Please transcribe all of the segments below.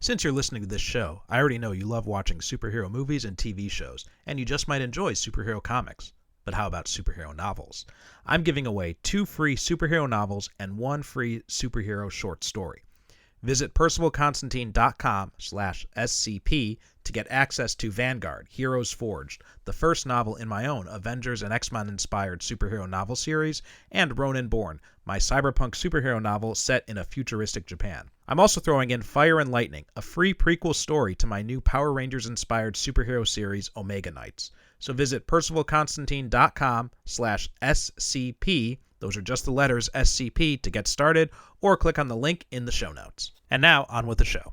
Since you're listening to this show, I already know you love watching superhero movies and TV shows, and you just might enjoy superhero comics. But how about superhero novels? I'm giving away 2 free superhero novels and 1 free superhero short story. Visit percivalconstantine.com/SCP to get access to Vanguard, Heroes Forged, the first novel in my own Avengers and X-Men inspired superhero novel series, and Ronin Born, my cyberpunk superhero novel set in a futuristic Japan. I'm also throwing in Fire and Lightning, a free prequel story to my new Power Rangers inspired superhero series Omega Knights. So visit percivalconstantine.com/SCP, those are just the letters SCP, to get started, or click on the link in the show notes. And now, on with the show.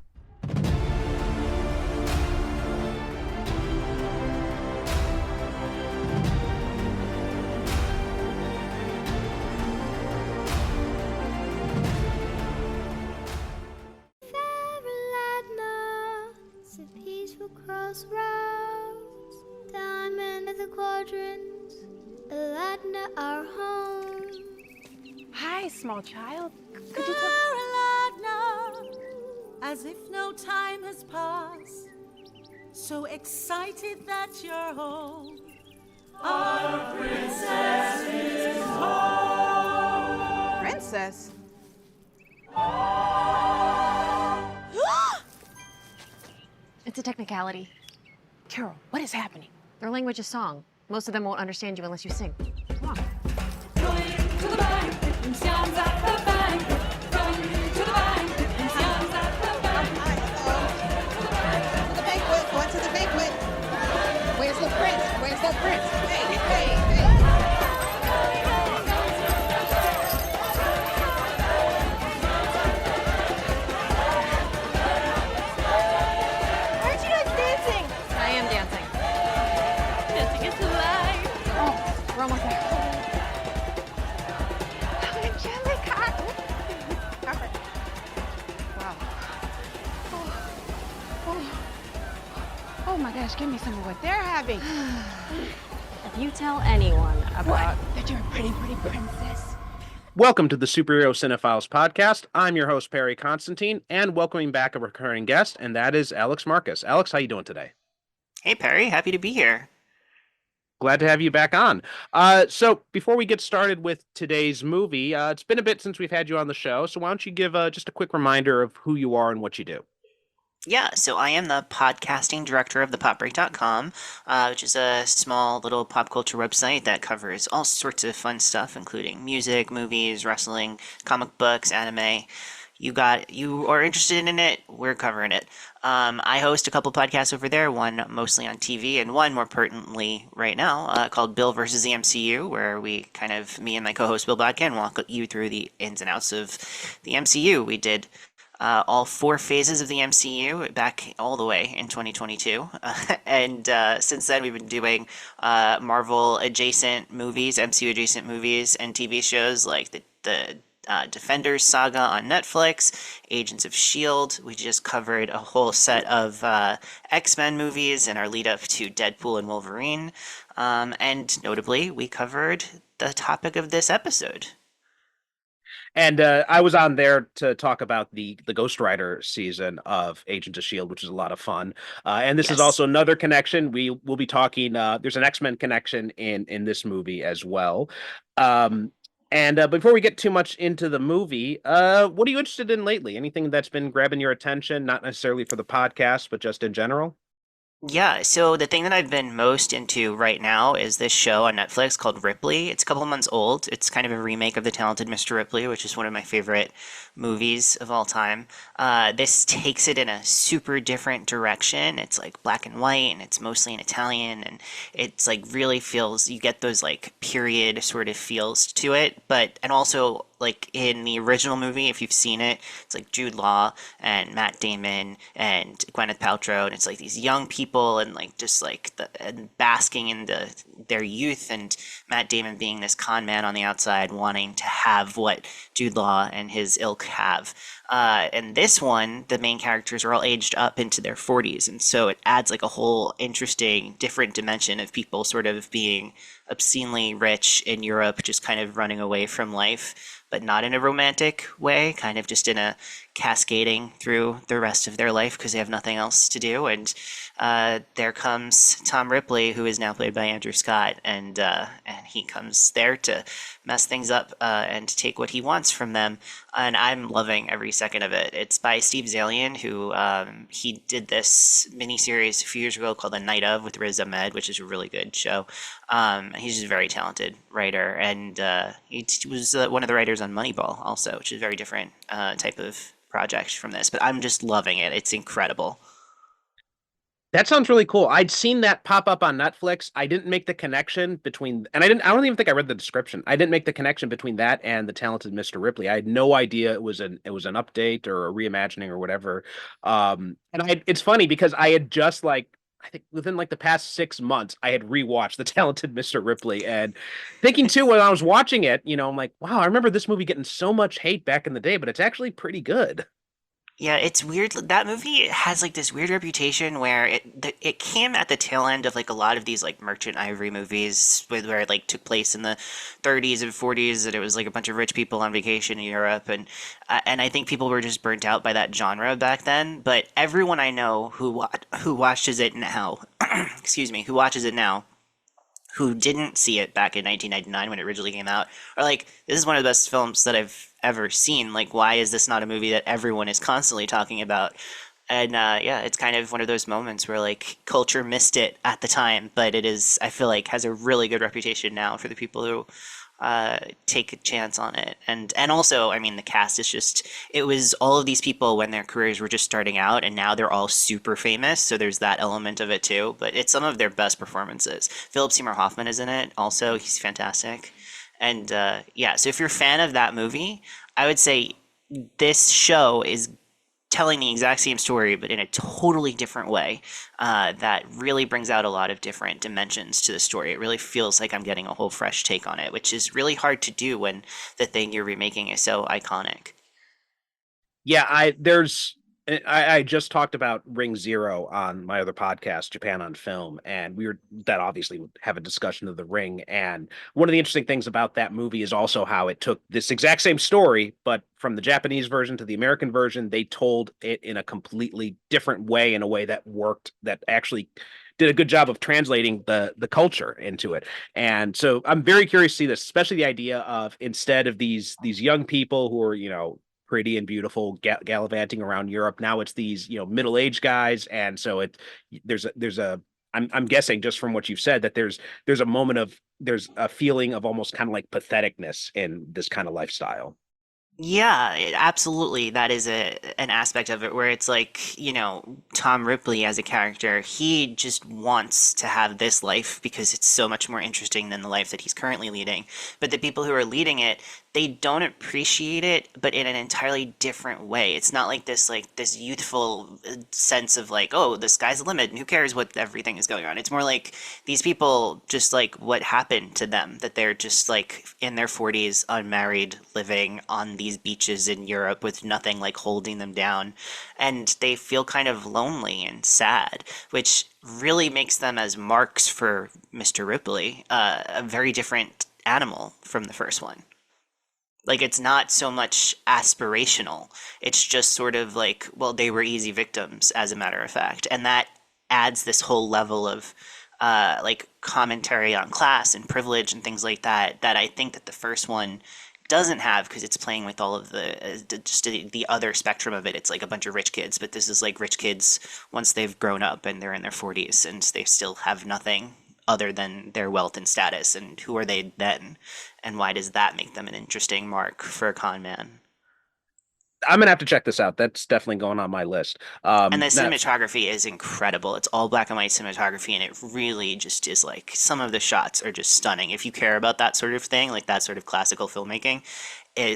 Crossroads, diamond of the quadrants, Aladna, our home. Hi, small child. Could you Aladna, as if no time has passed, so excited that you're home. Our princess is home. Princess? It's a technicality. Carol, what is happening? Their language is song. Most of them won't understand you unless you sing. Come on. Going to the banquet. Where's the prince? Where's the prince? Hey. We're almost there. Oh, Angelica! Wow. Oh my gosh, give me some of what they're having. If you tell anyone about that you're a pretty princess. Welcome to the Superhero Cinephiles podcast. I'm your host, Perry Constantine, and welcoming back a recurring guest, and that is Alex Marcus. Alex, how you doing today? Hey, Perry. Happy to be here. Glad to have you back on. So before we get started with today's movie, it's been a bit since we've had you on the show, so why don't you give just a quick reminder of who you are and what you do? Yeah, so I am the podcasting director of thepopbreak.com, which is a small little pop culture website that covers all sorts of fun stuff, including music, movies, wrestling, comic books, anime. You are interested in it, we're covering it. I host a couple podcasts over there, one mostly on TV and one more pertinently right now called Bill versus the MCU, where me and my co-host Bill Bodkin walk you through the ins and outs of the MCU. We did all 4 phases of the MCU back all the way in 2022. And since then, we've been doing Marvel adjacent movies, MCU adjacent movies, and TV shows like the Defenders saga on Netflix, Agents of S.H.I.E.L.D. We just covered a whole set of X-Men movies in our lead up to Deadpool and Wolverine. And notably, we covered the topic of this episode. And I was on there to talk about the Ghost Rider season of Agents of S.H.I.E.L.D., which is a lot of fun. And this is also another connection. We will be talking, there's an X-Men connection in this movie as well. And before we get too much into the movie, what are you interested in lately? Anything that's been grabbing your attention, not necessarily for the podcast, but just in general? Yeah, so the thing that I've been most into right now is this show on Netflix called Ripley. It's a couple of months old. It's kind of a remake of The Talented Mr. Ripley, which is one of my favorite movies of all time. This takes it in a super different direction. It's like black and white, and it's mostly in Italian, and it's like really feels, you get those like period sort of feels to it, and also like in the original movie, if you've seen it, it's like Jude Law and Matt Damon and Gwyneth Paltrow, and it's like these young people and like just like and basking in their youth, and Matt Damon being this con man on the outside wanting to have what Jude Law and his ilk have. And this one, the main characters are all aged up into their 40s, and so it adds like a whole interesting, different dimension of people sort of being obscenely rich in Europe, just kind of running away from life, but not in a romantic way, kind of just in a cascading through the rest of their life because they have nothing else to do. And there comes Tom Ripley, who is now played by Andrew Scott, and he comes there to mess things up and take what he wants from them. And I'm loving every second of it. It's by Steve Zalian, who he did this miniseries a few years ago called The Night of with Riz Ahmed, which is a really good show. He's just a very talented writer, and he was one of the writers on Moneyball also, which is a very different type of project from this. But I'm just loving it. It's incredible. That sounds really cool. I'd seen that pop up on Netflix. I didn't make the connection between, and I don't even think I read the description. I didn't make the connection between that and the talented Mr. Ripley. I had no idea it was an update or a reimagining or whatever. It's funny because I had just like, I think within like the past 6 months, I had rewatched the talented Mr. Ripley and thinking too, when I was watching it, I'm like, wow, I remember this movie getting so much hate back in the day, but it's actually pretty good. Yeah, it's weird. That movie has like this weird reputation where it came at the tail end of like a lot of these like Merchant Ivory movies where it like took place in the 30s and 40s, and it was like a bunch of rich people on vacation in Europe, and I think people were just burnt out by that genre back then. But everyone I know who watches it now, excuse me, who watches it now, who didn't see it back in 1999 when it originally came out are like, this is one of the best films that I've ever seen. Like, why is this not a movie that everyone is constantly talking about? And yeah, it's kind of one of those moments where like culture missed it at the time, but it is, I feel like, has a really good reputation now for the people who take a chance on it. And also, I mean, the cast is just, it was all of these people when their careers were just starting out, and now they're all super famous, so there's that element of it too. But it's some of their best performances. Philip Seymour Hoffman is in it also. He's fantastic. And yeah, so if you're a fan of that movie, I would say this show is telling the exact same story, but in a totally different way, that really brings out a lot of different dimensions to the story. It really feels like I'm getting a whole fresh take on it, which is really hard to do when the thing you're remaking is so iconic. Yeah, I just talked about Ring Zero on my other podcast, Japan on Film, and that obviously would have a discussion of The Ring. And one of the interesting things about that movie is also how it took this exact same story, but from the Japanese version to the American version, they told it in a completely different way, in a way that worked, that actually did a good job of translating the culture into it. And so I'm very curious to see this, especially the idea of, instead of these young people who are, pretty and beautiful gallivanting around Europe, now it's these, middle-aged guys. And so there's a I'm guessing, just from what you've said, that there's a feeling of almost kind of like patheticness in this kind of lifestyle. Yeah, absolutely. That is an aspect of it where it's like, Tom Ripley as a character, he just wants to have this life because it's so much more interesting than the life that he's currently leading. But the people who are leading it, they don't appreciate it, but in an entirely different way. It's not like this youthful sense of like, oh, the sky's the limit and who cares what everything is going on. It's more like these people just like what happened to them, that they're just like in their 40s, unmarried, living on these beaches in Europe with nothing like holding them down, and they feel kind of lonely and sad, which really makes them, as marks for Mr. Ripley, a very different animal from the first one. Like, it's not so much aspirational. It's just sort of like, well, they were easy victims, as a matter of fact. And that adds this whole level of like commentary on class and privilege and things like that, that I think that the first one doesn't have, because it's playing with all of the other spectrum of it. It's like a bunch of rich kids, but this is like rich kids once they've grown up and they're in their 40s and they still have nothing other than their wealth and status. And who are they then? And why does that make them an interesting mark for a con man? I'm gonna have to check this out. That's definitely going on my list. And the Now, cinematography is incredible. It's all black and white cinematography, and it really just is like, some of the shots are just stunning. If you care about that sort of thing, like that sort of classical filmmaking,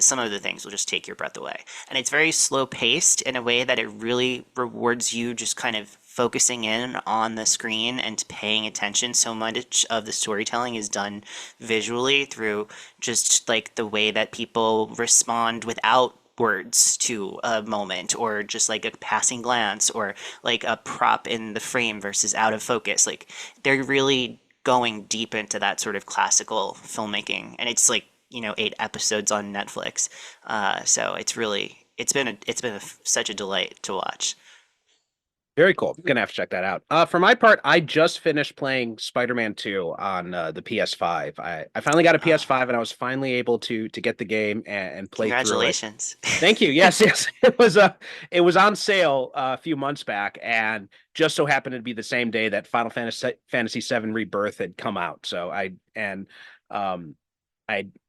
some of the things will just take your breath away. And it's very slow paced in a way that it really rewards you just kind of focusing in on the screen and paying attention. So much of the storytelling is done visually through just like the way that people respond without words to a moment, or just like a passing glance, or like a prop in the frame versus out of focus. Like, they're really going deep into that sort of classical filmmaking, and it's like 8 episodes on Netflix. So it's been such a delight to watch. Very cool. Gonna have to check that out. For my part, I just finished playing Spider-Man 2 on the PS5. I finally got a Uh, PS5 and I was finally able to get the game and play through it. Congratulations. Thank you. Yes, yes. It was on sale a few months back, and just so happened to be the same day that Fantasy VII Rebirth had come out. So um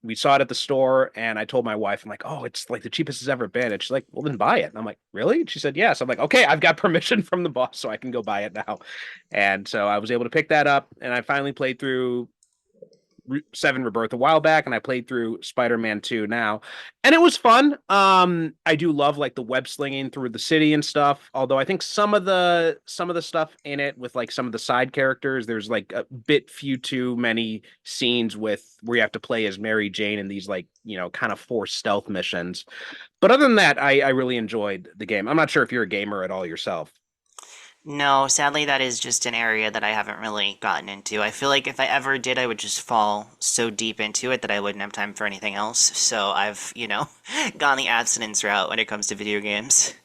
we saw it at the store, and I told my wife, I'm like, oh, it's like the cheapest it's ever been. And she's like, well, then buy it. And I'm like, really? And she said, yes. I'm like, okay, I've got permission from the boss, so I can go buy it now. And so I was able to pick that up, and I finally played through Seven Rebirth a while back, and I played through Spider-Man 2 now, and it was fun. I do love like the web slinging through the city and stuff. Although I think some of the stuff in it with like some of the side characters, there's like a bit few too many scenes with where you have to play as Mary Jane in these like kind of forced stealth missions. But other than that, I really enjoyed the game. I'm not sure if you're a gamer at all yourself. No, sadly, that is just an area that I haven't really gotten into. I feel like if I ever did, I would just fall so deep into it that I wouldn't have time for anything else. So I've, gone the abstinence route when it comes to video games.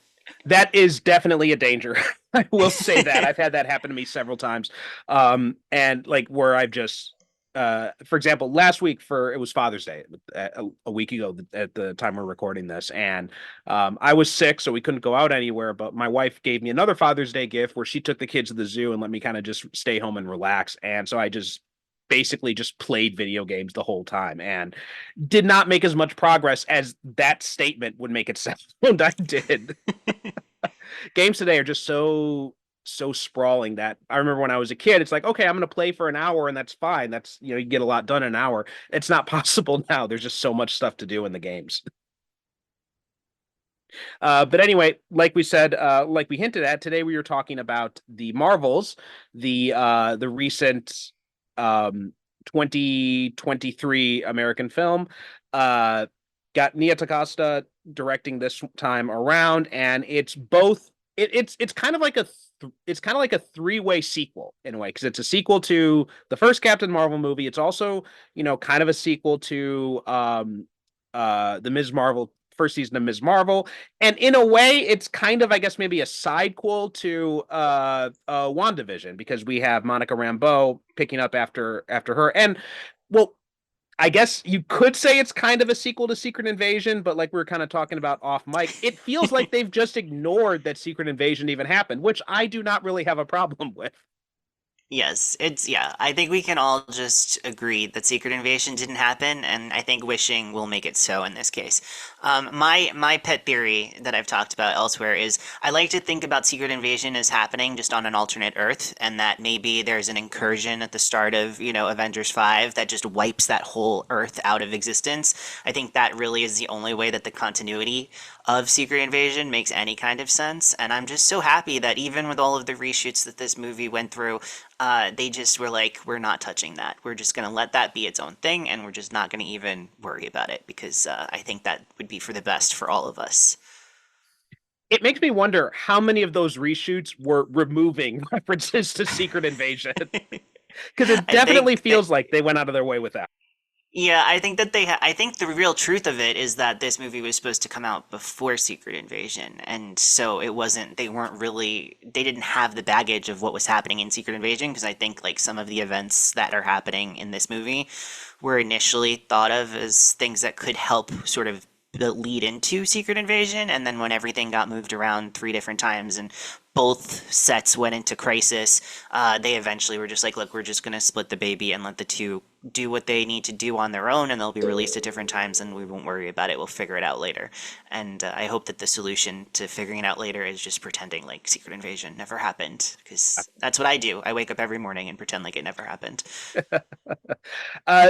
That is definitely a danger. I will say that. I've had that happen to me several times. And like where I've just for example, last week it was Father's Day a week ago at the time we're recording this, and I was sick, so we couldn't go out anywhere. But my wife gave me another Father's Day gift where she took the kids to the zoo and let me kind of just stay home and relax. And so I just basically just played video games the whole time and did not make as much progress as that statement would make it sound. I did. Games today are just so sprawling that I remember when I was a kid, it's like, okay, I'm going to play for an hour and that's fine. That's, you get a lot done in an hour. It's not possible now. There's just so much stuff to do in the games. But anyway, like we said, like we hinted at today, we were talking about the Marvels, the recent 2023 American film. Got Nia Takasta directing this time around, and it's both. It's kind of like it's kind of like a three-way sequel in a way, because it's a sequel to the first Captain Marvel movie. It's also kind of a sequel to the Ms. Marvel first season of Ms. Marvel, and in a way, it's kind of, I guess, maybe a sidequel to WandaVision, because we have Monica Rambeau picking up after her, and well, I guess you could say it's kind of a sequel to Secret Invasion, but like we were kind of talking about off mic, it feels like they've just ignored that Secret Invasion even happened, which I do not really have a problem with. Yes, yeah. I think we can all just agree that Secret Invasion didn't happen, and I think wishing will make it so in this case. My pet theory that I've talked about elsewhere is I like to think about Secret Invasion as happening just on an alternate Earth, and that maybe there's an incursion at the start of Avengers 5 that just wipes that whole Earth out of existence. I think that really is the only way that the continuity of Secret Invasion makes any kind of sense, and I'm just so happy that even with all of the reshoots that this movie went through, they just were like, we're not touching that. We're just going to let that be its own thing, and we're just not going to even worry about it, because I think that would be for the best for all of us. It makes me wonder how many of those reshoots were removing references to Secret Invasion, because it definitely feels like they went out of their way with that. Yeah, I think that I think the real truth of it is that this movie was supposed to come out before Secret Invasion, and so they didn't have the baggage of what was happening in Secret Invasion, because I think like some of the events that are happening in this movie were initially thought of as things that could help sort of lead into Secret Invasion, and then when everything got moved around 3 different times and both sets went into crisis, they eventually were just like, look, we're just going to split the baby and let the two do what they need to do on their own, and they'll be released at different times, and we won't worry about it. We'll figure it out later. And I hope that the solution to figuring it out later is just pretending like Secret Invasion never happened, because that's what I do. I wake up every morning and pretend like it never happened.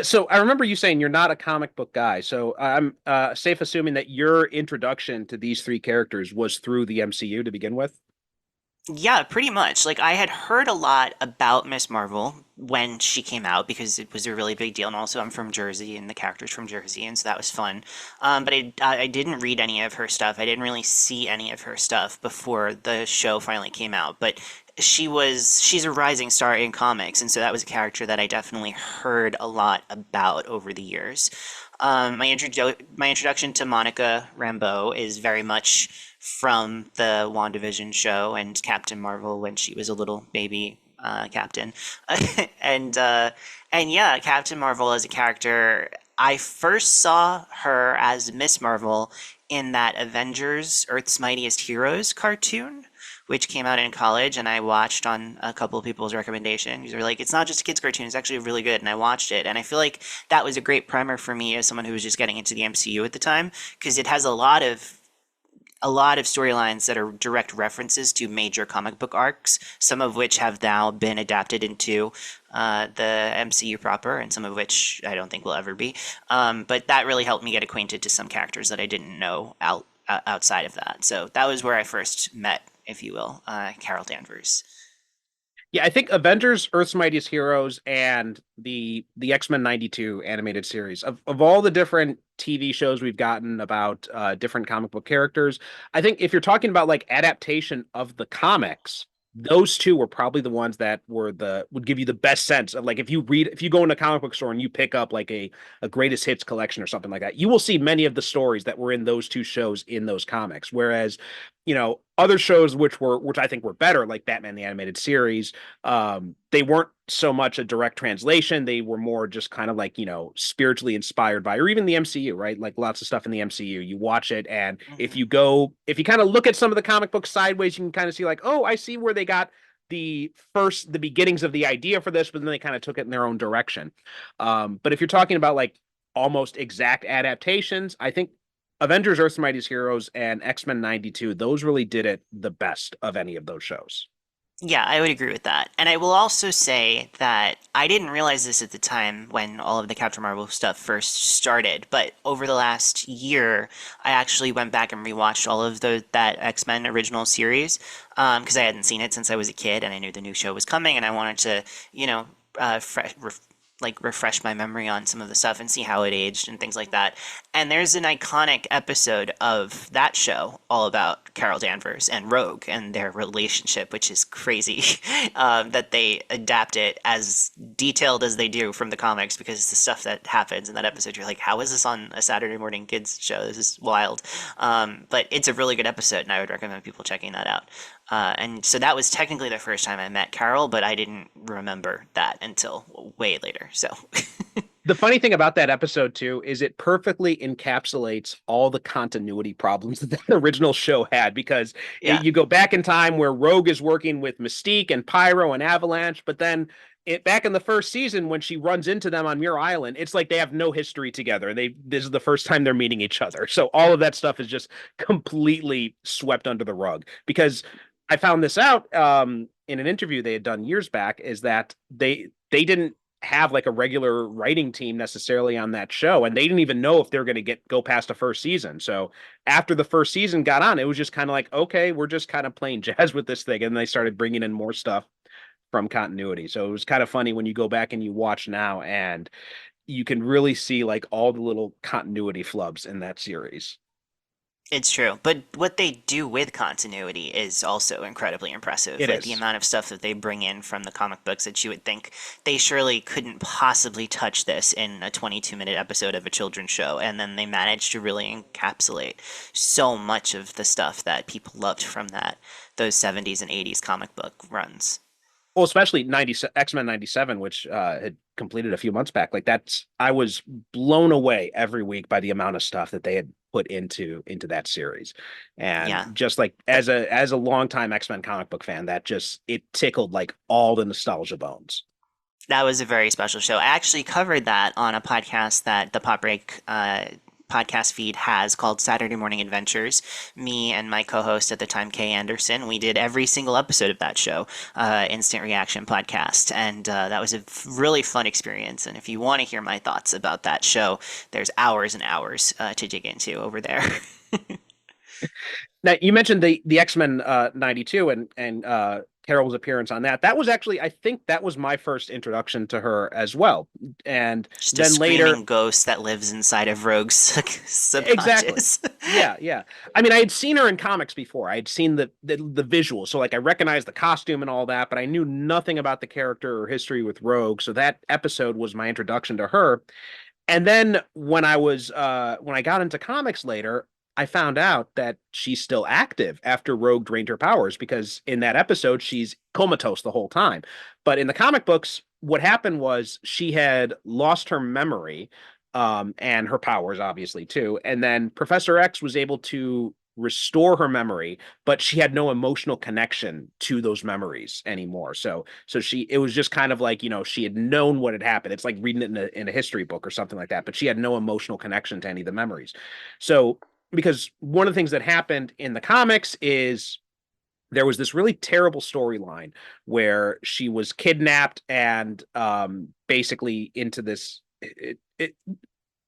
So I remember you saying you're not a comic book guy, so I'm safe assuming that your introduction to these three characters was through the MCU to begin with. Yeah, pretty much. Like, I had heard a lot about Miss Marvel when she came out because it was a really big deal, and also I'm from Jersey, and the character's from Jersey, and so that was fun. But I didn't read any of her stuff. I didn't really see any of her stuff before the show finally came out. But she's a rising star in comics, and so that was a character that I definitely heard a lot about over the years. My introduction to Monica Rambeau is very much from the WandaVision show and Captain Marvel when she was a little baby captain, and uh, and yeah, Captain Marvel as a character. I first saw her as Miss Marvel in that Avengers Earth's Mightiest Heroes cartoon, which came out in college, and I watched on a couple of people's recommendation. These were like, it's not just a kids' cartoon; it's actually really good, and I watched it, and I feel like that was a great primer for me as someone who was just getting into the MCU at the time, because it has a lot of storylines that are direct references to major comic book arcs, some of which have now been adapted into the MCU proper, and some of which I don't think will ever be. But that really helped me get acquainted to some characters that I didn't know outside of that. So that was where I first met, if you will, Carol Danvers. Yeah, I think Avengers, Earth's Mightiest Heroes, and the X-Men 92 animated series of all the different TV shows we've gotten about different comic book characters, I think if you're talking about like adaptation of the comics, those two were probably the ones that would give you the best sense of like if you go in a comic book store and you pick up like a greatest hits collection or something like that, you will see many of the stories that were in those two shows in those comics. Whereas, other shows which I think were better, like Batman the Animated Series, they weren't so much a direct translation. They were more just kind of like, spiritually inspired by, or even the MCU, right? Like lots of stuff in the MCU. You watch it, and if Mhm. you kind of look at some of the comic books sideways, you can kind of see like, oh, I see where they got the beginnings of the idea for this, but then they kind of took it in their own direction. But if you're talking about like almost exact adaptations, I think Avengers Earth's Mightiest Heroes and X-Men 92, those really did it the best of any of those shows. Yeah, I would agree with that. And I will also say that I didn't realize this at the time when all of the Captain Marvel stuff first started, but over the last year, I actually went back and rewatched all of that X-Men original series, because I hadn't seen it since I was a kid, and I knew the new show was coming, and I wanted to, refresh my memory on some of the stuff and see how it aged and things like that. And there's an iconic episode of that show all about Carol Danvers and Rogue and their relationship, which is crazy that they adapt it as detailed as they do from the comics, because the stuff that happens in that episode, you're like, how is this on a Saturday morning kids show? This is wild. But it's a really good episode, and I would recommend people checking that out. And so that was technically the first time I met Carol, but I didn't remember that until way later. So The funny thing about that episode too is it perfectly encapsulates all the continuity problems that the original show had, because yeah, you go back in time where Rogue is working with Mystique and Pyro and Avalanche, but then back in the first season when she runs into them on Muir Island, it's like they have no history together. This is the first time they're meeting each other. So all of that stuff is just completely swept under the rug, because I found this out in an interview they had done years back, is that they didn't have like a regular writing team necessarily on that show, and they didn't even know if they were going to go past the first season. So after the first season got on, it was just kind of like, okay, we're just kind of playing jazz with this thing, and they started bringing in more stuff from continuity. So it was kind of funny when you go back and you watch now, and you can really see like all the little continuity flubs in that series. it's true. But what they do with continuity is also incredibly impressive. It Like the is. amount of stuff that they bring in from the comic books that you would think they surely couldn't possibly touch this in a 22-minute episode of a children's show. And then they managed to really encapsulate so much of the stuff that people loved from those 70s and 80s comic book runs. Well, especially X-Men 97, which had completed a few months back. Like I was blown away every week by the amount of stuff that they had put into that series. And Yeah. just like as a longtime X-Men comic book fan, that just it tickled like all the nostalgia bones. That was a very special show. I actually covered that on a podcast that the Pop Break podcast feed has called Saturday Morning Adventures. Me and my co-host at the time, Kay Anderson, we did every single episode of that show, Instant Reaction podcast, and that was a really fun experience. And if you want to hear my thoughts about that show, there's hours and hours to dig into over there. Now you mentioned the X-Men 92 and Carol's appearance on that. That was actually, I think that was my first introduction to her as well. And Just a then later, screaming ghost that lives inside of Rogue's exactly. subconscious. Yeah. I mean, I had seen her in comics before. I had seen the visuals, so like I recognized the costume and all that, but I knew nothing about the character or history with Rogue. So that episode was my introduction to her. And then when I got into comics later, I found out that she's still active after Rogue drained her powers because in that episode she's comatose the whole time. But in the comic books, what happened was she had lost her memory, and her powers obviously too. And then Professor X was able to restore her memory, but she had no emotional connection to those memories anymore. So it was just kind of like, she had known what had happened. It's like reading it in a history book or something like that, but she had no emotional connection to any of the memories. So because one of the things that happened in the comics is there was this really terrible storyline where she was kidnapped and basically into this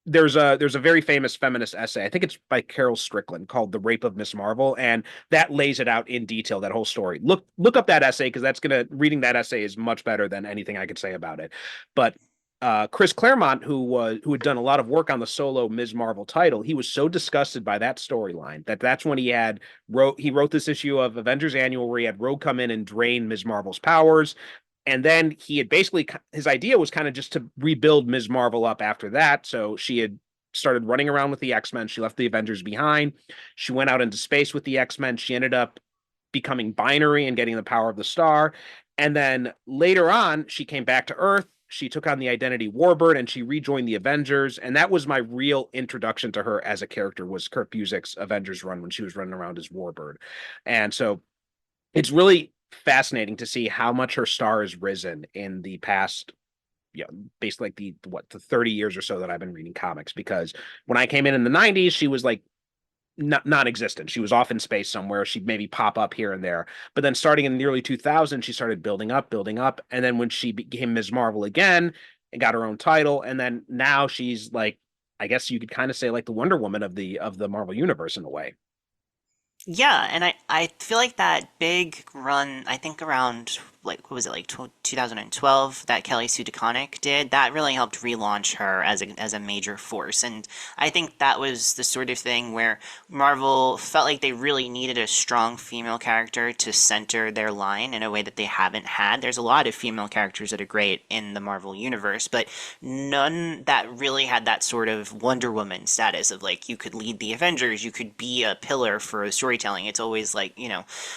there's a very famous feminist essay. I think it's by Carol Strickland called "The Rape of Miss Marvel," and that lays it out in detail. That whole story. Look up that essay because reading that essay is much better than anything I could say about it. But Chris Claremont, who had done a lot of work on the solo Ms. Marvel title, he was so disgusted by that storyline that's when he wrote this issue of Avengers Annual where he had Rogue come in and drain Ms. Marvel's powers. And then he had basically, his idea was kind of just to rebuild Ms. Marvel up after that. So she had started running around with the X-Men. She left the Avengers behind. She went out into space with the X-Men. She ended up becoming binary and getting the power of the star. And then later on, she came back to Earth. She took on the identity Warbird and she rejoined the Avengers. And that was my real introduction to her as a character, was Kurt Busiek's Avengers run when she was running around as Warbird. And so it's really fascinating to see how much her star has risen in the past, basically like the 30 years or so that I've been reading comics. Because when I came in the 90s, she was like non-existent. She was off in space somewhere. She'd maybe pop up here and there. But then starting in the early 2000s, she started building up. And then when she became Ms. Marvel again and got her own title, and then now she's like, I guess you could kind of say like the Wonder Woman of the Marvel universe in a way. Yeah, and I feel like that big run, I think around like what was it like 2012 that Kelly Sue DeConnick did, that really helped relaunch her as a major force. And I think that was the sort of thing where Marvel felt like they really needed a strong female character to center their line in a way that they haven't had. There's a lot of female characters that are great in the Marvel universe, but none that really had that sort of Wonder Woman status of like you could lead the Avengers, you could be a pillar for storytelling. It's always like,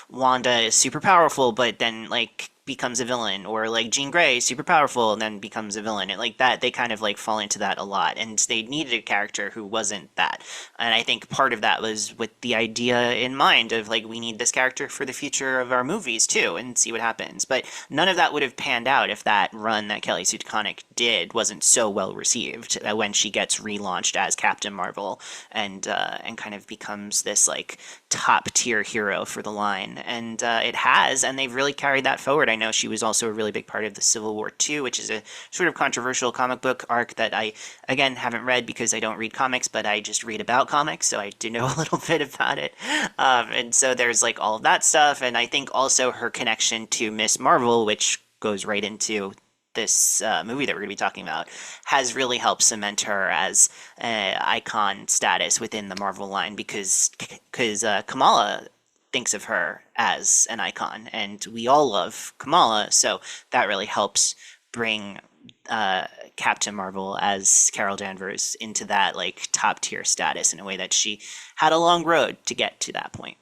Wanda is super powerful, but then like becomes a villain, or like Jean Grey super powerful and then becomes a villain, and like that they kind of like fall into that a lot, and they needed a character who wasn't that. And I think part of that was with the idea in mind of like we need this character for the future of our movies too and see what happens. But none of that would have panned out if that run that Kelly Sue DeConnick did wasn't so well received, when she gets relaunched as Captain Marvel and kind of becomes this like top tier hero for the line. And it has, and they've really carried that forward. I know she was also a really big part of the Civil War II, which is a sort of controversial comic book arc that I, again, haven't read because I don't read comics, but I just read about comics, so I do know a little bit about it. And so there's like all of that stuff, and I think also her connection to Miss Marvel, which goes right into this movie that we're going to be talking about, has really helped cement her as icon status within the Marvel line because Kamala thinks of her as an icon, and we all love Kamala, so that really helps bring Captain Marvel as Carol Danvers into that like top tier status in a way that she had a long road to get to that point.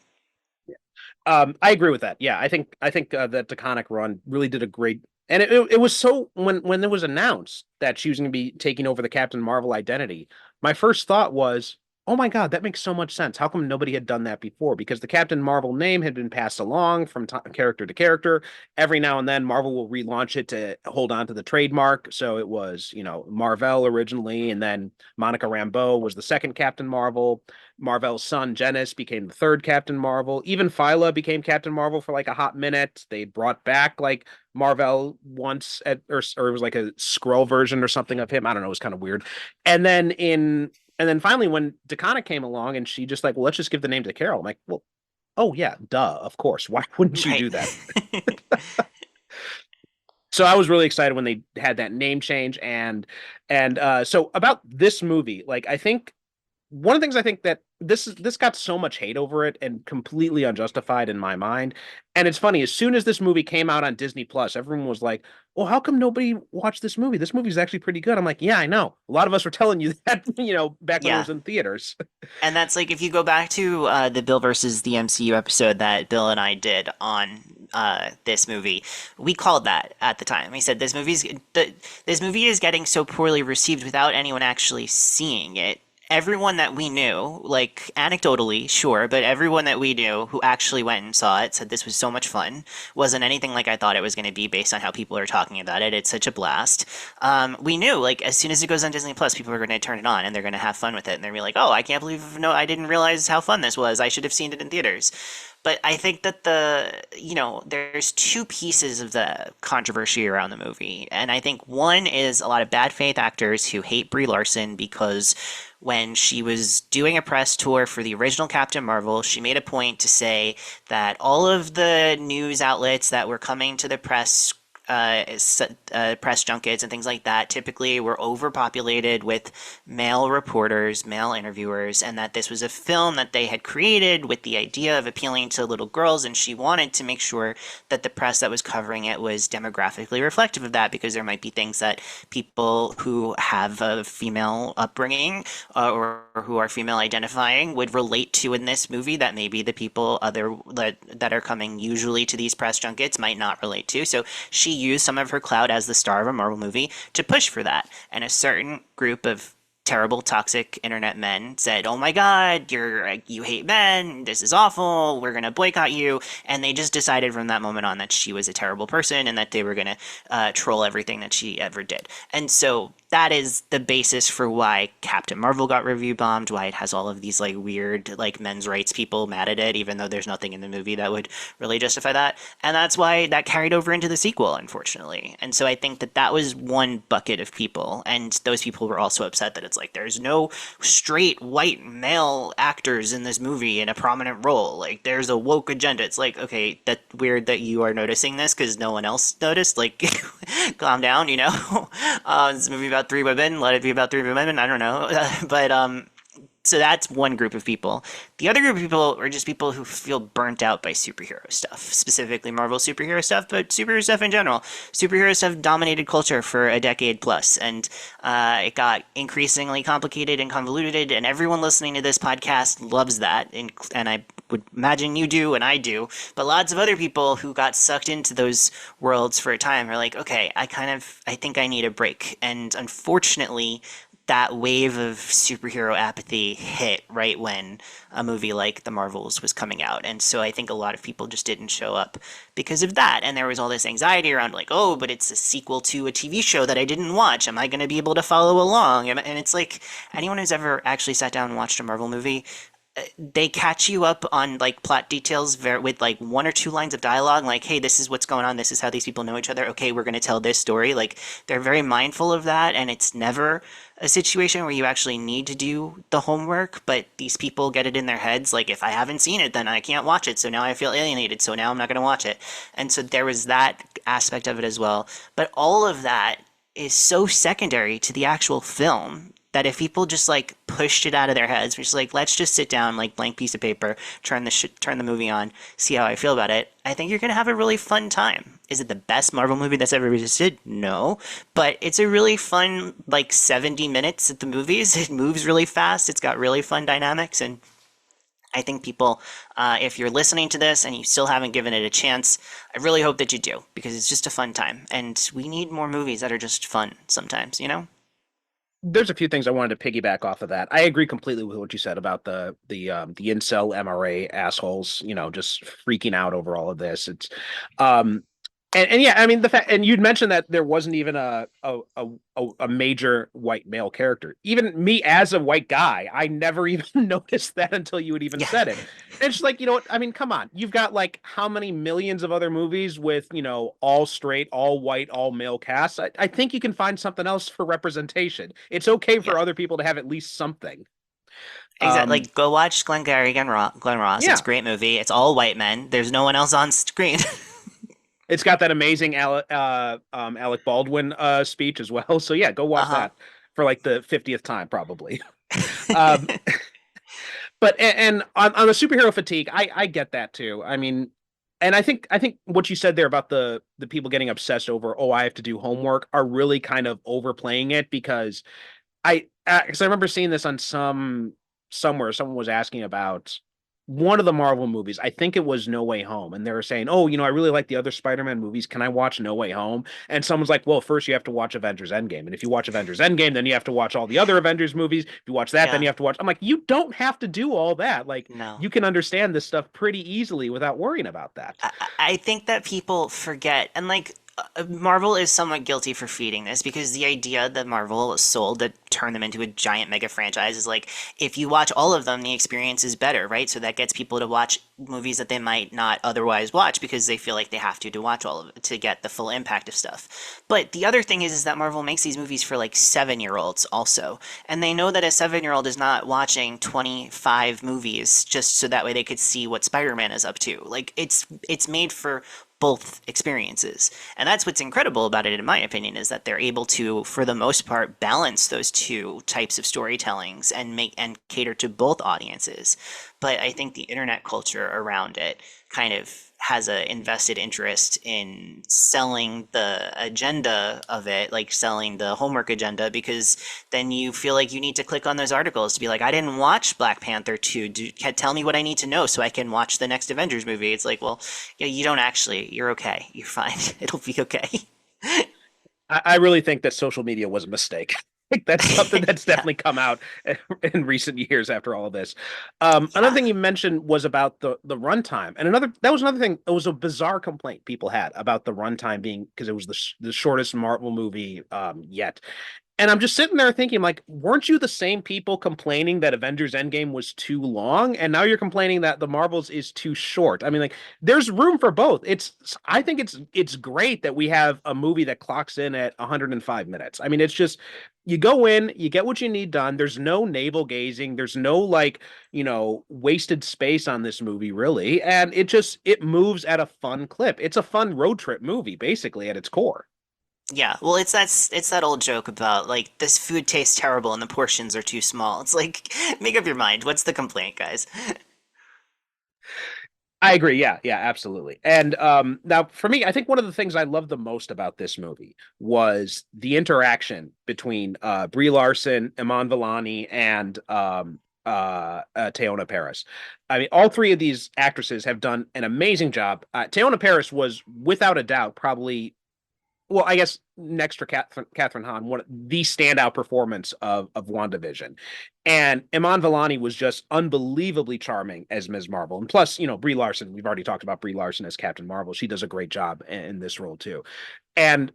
I agree with that. Yeah, I think that DeConnick run really did a great, and it was so when it was announced that she was going to be taking over the Captain Marvel identity, my first thought was, oh my God, that makes so much sense. How come nobody had done that before? Because the Captain Marvel name had been passed along from character to character. Every now and then, Marvel will relaunch it to hold on to the trademark. So it was, Marvel originally, and then Monica Rambeau was the second Captain Marvel. Marvel's son, Janice, became the third Captain Marvel. Even Phyla became Captain Marvel for like a hot minute. They brought back like Marvel once or it was like a scroll version or something of him. I don't know. It was kind of weird. And then finally, when DeConnick came along and she just like, well, let's just give the name to Carol. I'm like, well, oh yeah, duh, of course. Why wouldn't you Right. do that? So I was really excited when they had that name change. And so about this movie, like I think one of the things I think that this got so much hate over it and completely unjustified in my mind. And it's funny, as soon as this movie came out on Disney Plus, everyone was like, "Well, how come nobody watched this movie? This movie's actually pretty good." I'm like, "Yeah, I know. A lot of us were telling you that, back when it Yeah. was in theaters." And that's like if you go back to the Bill versus the MCU episode that Bill and I did on this movie, we called that at the time. We said this movie is getting so poorly received without anyone actually seeing it. Everyone that we knew, like anecdotally, sure, but everyone that we knew who actually went and saw it said this was so much fun. Wasn't anything like I thought it was going to be based on how people are talking about it. It's such a blast. We knew like as soon as it goes on Disney Plus, people are going to turn it on and they're going to have fun with it, and they're going to be like, "Oh, I can't believe no, I didn't realize how fun this was. I should have seen it in theaters." But I think that there's two pieces of the controversy around the movie. And I think one is a lot of bad faith actors who hate Brie Larson because when she was doing a press tour for the original Captain Marvel, she made a point to say that all of the news outlets that were coming to the press junkets and things like that typically were overpopulated with male reporters, male interviewers, and that this was a film that they had created with the idea of appealing to little girls, and she wanted to make sure that the press that was covering it was demographically reflective of that because there might be things that people who have a female upbringing or who are female identifying would relate to in this movie that maybe the people that are coming usually to these press junkets might not relate to. So she used some of her clout as the star of a Marvel movie to push for that. And a certain group of terrible, toxic internet men said, "Oh my God, you hate men. This is awful. We're gonna boycott you." And they just decided from that moment on that she was a terrible person and that they were gonna troll everything that she ever did. And so that is the basis for why Captain Marvel got review bombed, why it has all of these like weird like men's rights people mad at it, even though there's nothing in the movie that would really justify that. And that's why that carried over into the sequel, unfortunately. And so I think that that was one bucket of people, and those people were also upset that it's like there's no straight white male actors in this movie in a prominent role. Like there's a woke agenda. It's like, okay, that's weird that you are noticing this because no one else noticed. Like, calm down, you know. It's a movie about three women. Let it be about three women. I don't know, but so that's one group of people. The other group of people are just people who feel burnt out by superhero stuff, specifically Marvel superhero stuff, but superhero stuff in general. Superhero stuff dominated culture for a decade plus, and it got increasingly complicated and convoluted, and everyone listening to this podcast loves that, and I would imagine you do and I do, but lots of other people who got sucked into those worlds for a time are like, okay, I think I need a break. And unfortunately, that wave of superhero apathy hit right when a movie like The Marvels was coming out. And so I think a lot of people just didn't show up because of that. And there was all this anxiety around like, oh, but it's a sequel to a TV show that I didn't watch. Am I going to be able to follow along? And it's like anyone who's ever actually sat down and watched a Marvel movie, they catch you up on like plot details with like one or two lines of dialogue, like, hey, this is what's going on, this is how these people know each other, okay, we're going to tell this story. Like they're very mindful of that, and it's never a situation where you actually need to do the homework, but these people get it in their heads like, if I haven't seen it, then I can't watch it, so now I feel alienated, so now I'm not going to watch it. And so there was that aspect of it as well, but all of that is so secondary to the actual film that if people just like pushed it out of their heads, which is like, let's just sit down, like blank piece of paper, turn the movie on, see how I feel about it, I think you're gonna have a really fun time. Is it the best Marvel movie that's ever existed? No, but it's a really fun like 70 minutes at the movies. It moves really fast. It's got really fun dynamics, and I think people, if you're listening to this and you still haven't given it a chance, I really hope that you do, because it's just a fun time, and we need more movies that are just fun sometimes, you know? There's a few things I wanted to piggyback off of that. I agree completely with what you said about the incel MRA assholes, just freaking out over all of this. It's um and yeah, I mean the fact, and you'd mentioned that there wasn't even a major white male character. Even me as a white guy, I never even noticed that until you had even Yeah. said it. And it's just like, what I mean, come on. You've got like how many millions of other movies with, all straight, all white, all male casts. I think you can find something else for representation. It's okay Yeah. for other people to have at least something. Exactly. Um, Like, go watch Glengarry Glen Ross. It's yeah. a great movie. It's all white men. There's no one else on screen. It's got that amazing Alec Baldwin speech as well. So yeah, go watch Uh-huh. that for like the 50th time probably. Um, and on the superhero fatigue, I get that too. I mean, and I think what you said there about the people getting obsessed over, oh, I have to do homework, are really kind of overplaying it, because because I remember seeing this on somewhere someone was asking about one of the Marvel movies. I think it was No Way Home, and they were saying, "Oh, I really like the other Spider-Man movies. Can I watch No Way Home?" And someone's like, "Well, first you have to watch Avengers Endgame, and if you watch Avengers Endgame, then you have to watch all the other Avengers movies. If you watch that, then Yeah. you have to watch." I'm like, "You don't have to do all that. Like, No. you can understand this stuff pretty easily without worrying about that." I think that people forget, and like Marvel is somewhat guilty for feeding this, because the idea that Marvel sold that turned them into a giant mega franchise is like, if you watch all of them, the experience is better, right? So that gets people to watch movies that they might not otherwise watch because they feel like they have to watch all of it to get the full impact of stuff. But the other thing is that Marvel makes these movies for like 7-year-olds also, and they know that a 7-year-old is not watching 25 movies just so that way they could see what Spider-Man is up to. Like it's made for both experiences. And that's what's incredible about it, in my opinion, is that they're able to, for the most part, balance those two types of storytellings and make and cater to both audiences. But I think the internet culture around it kind of has a invested interest in selling the agenda of it, like selling the homework agenda, because then you feel like you need to click on those articles to be like, I didn't watch Black Panther 2. Tell me what I need to know so I can watch the next Avengers movie. It's like, well, yeah, you don't actually. You're okay. You're fine. It'll be okay. I really think that social media was a mistake. Like, that's something that's Yeah. definitely come out in recent years after all of this. Another Yeah. thing you mentioned was about the runtime, and that was another thing. It was a bizarre complaint people had about the runtime being, because it was the shortest Marvel movie yet. And I'm just sitting there thinking, like, weren't you the same people complaining that Avengers Endgame was too long? And now you're complaining that the Marvels is too short. I mean, like, there's room for both. I think it's great that we have a movie that clocks in at 105 minutes. I mean, it's just, you go in, you get what you need done. There's no navel gazing. There's no, like, wasted space on this movie, really. And it moves at a fun clip. It's a fun road trip movie, basically, at its core. Yeah, well, it's that old joke about like this food tastes terrible and the portions are too small. It's like, make up your mind. What's the complaint, guys? I agree. Yeah, yeah, absolutely. And now for me, I think one of the things I loved the most about this movie was the interaction between Brie Larson, Iman Vellani, and Teona Paris. I mean, all three of these actresses have done an amazing job. Teona Paris was, without a doubt, probably, well, I guess next to Catherine Hahn, one of the standout performance of WandaVision. And Iman Vellani was just unbelievably charming as Ms. Marvel. And plus, Brie Larson, we've already talked about Brie Larson as Captain Marvel. She does a great job in this role too. And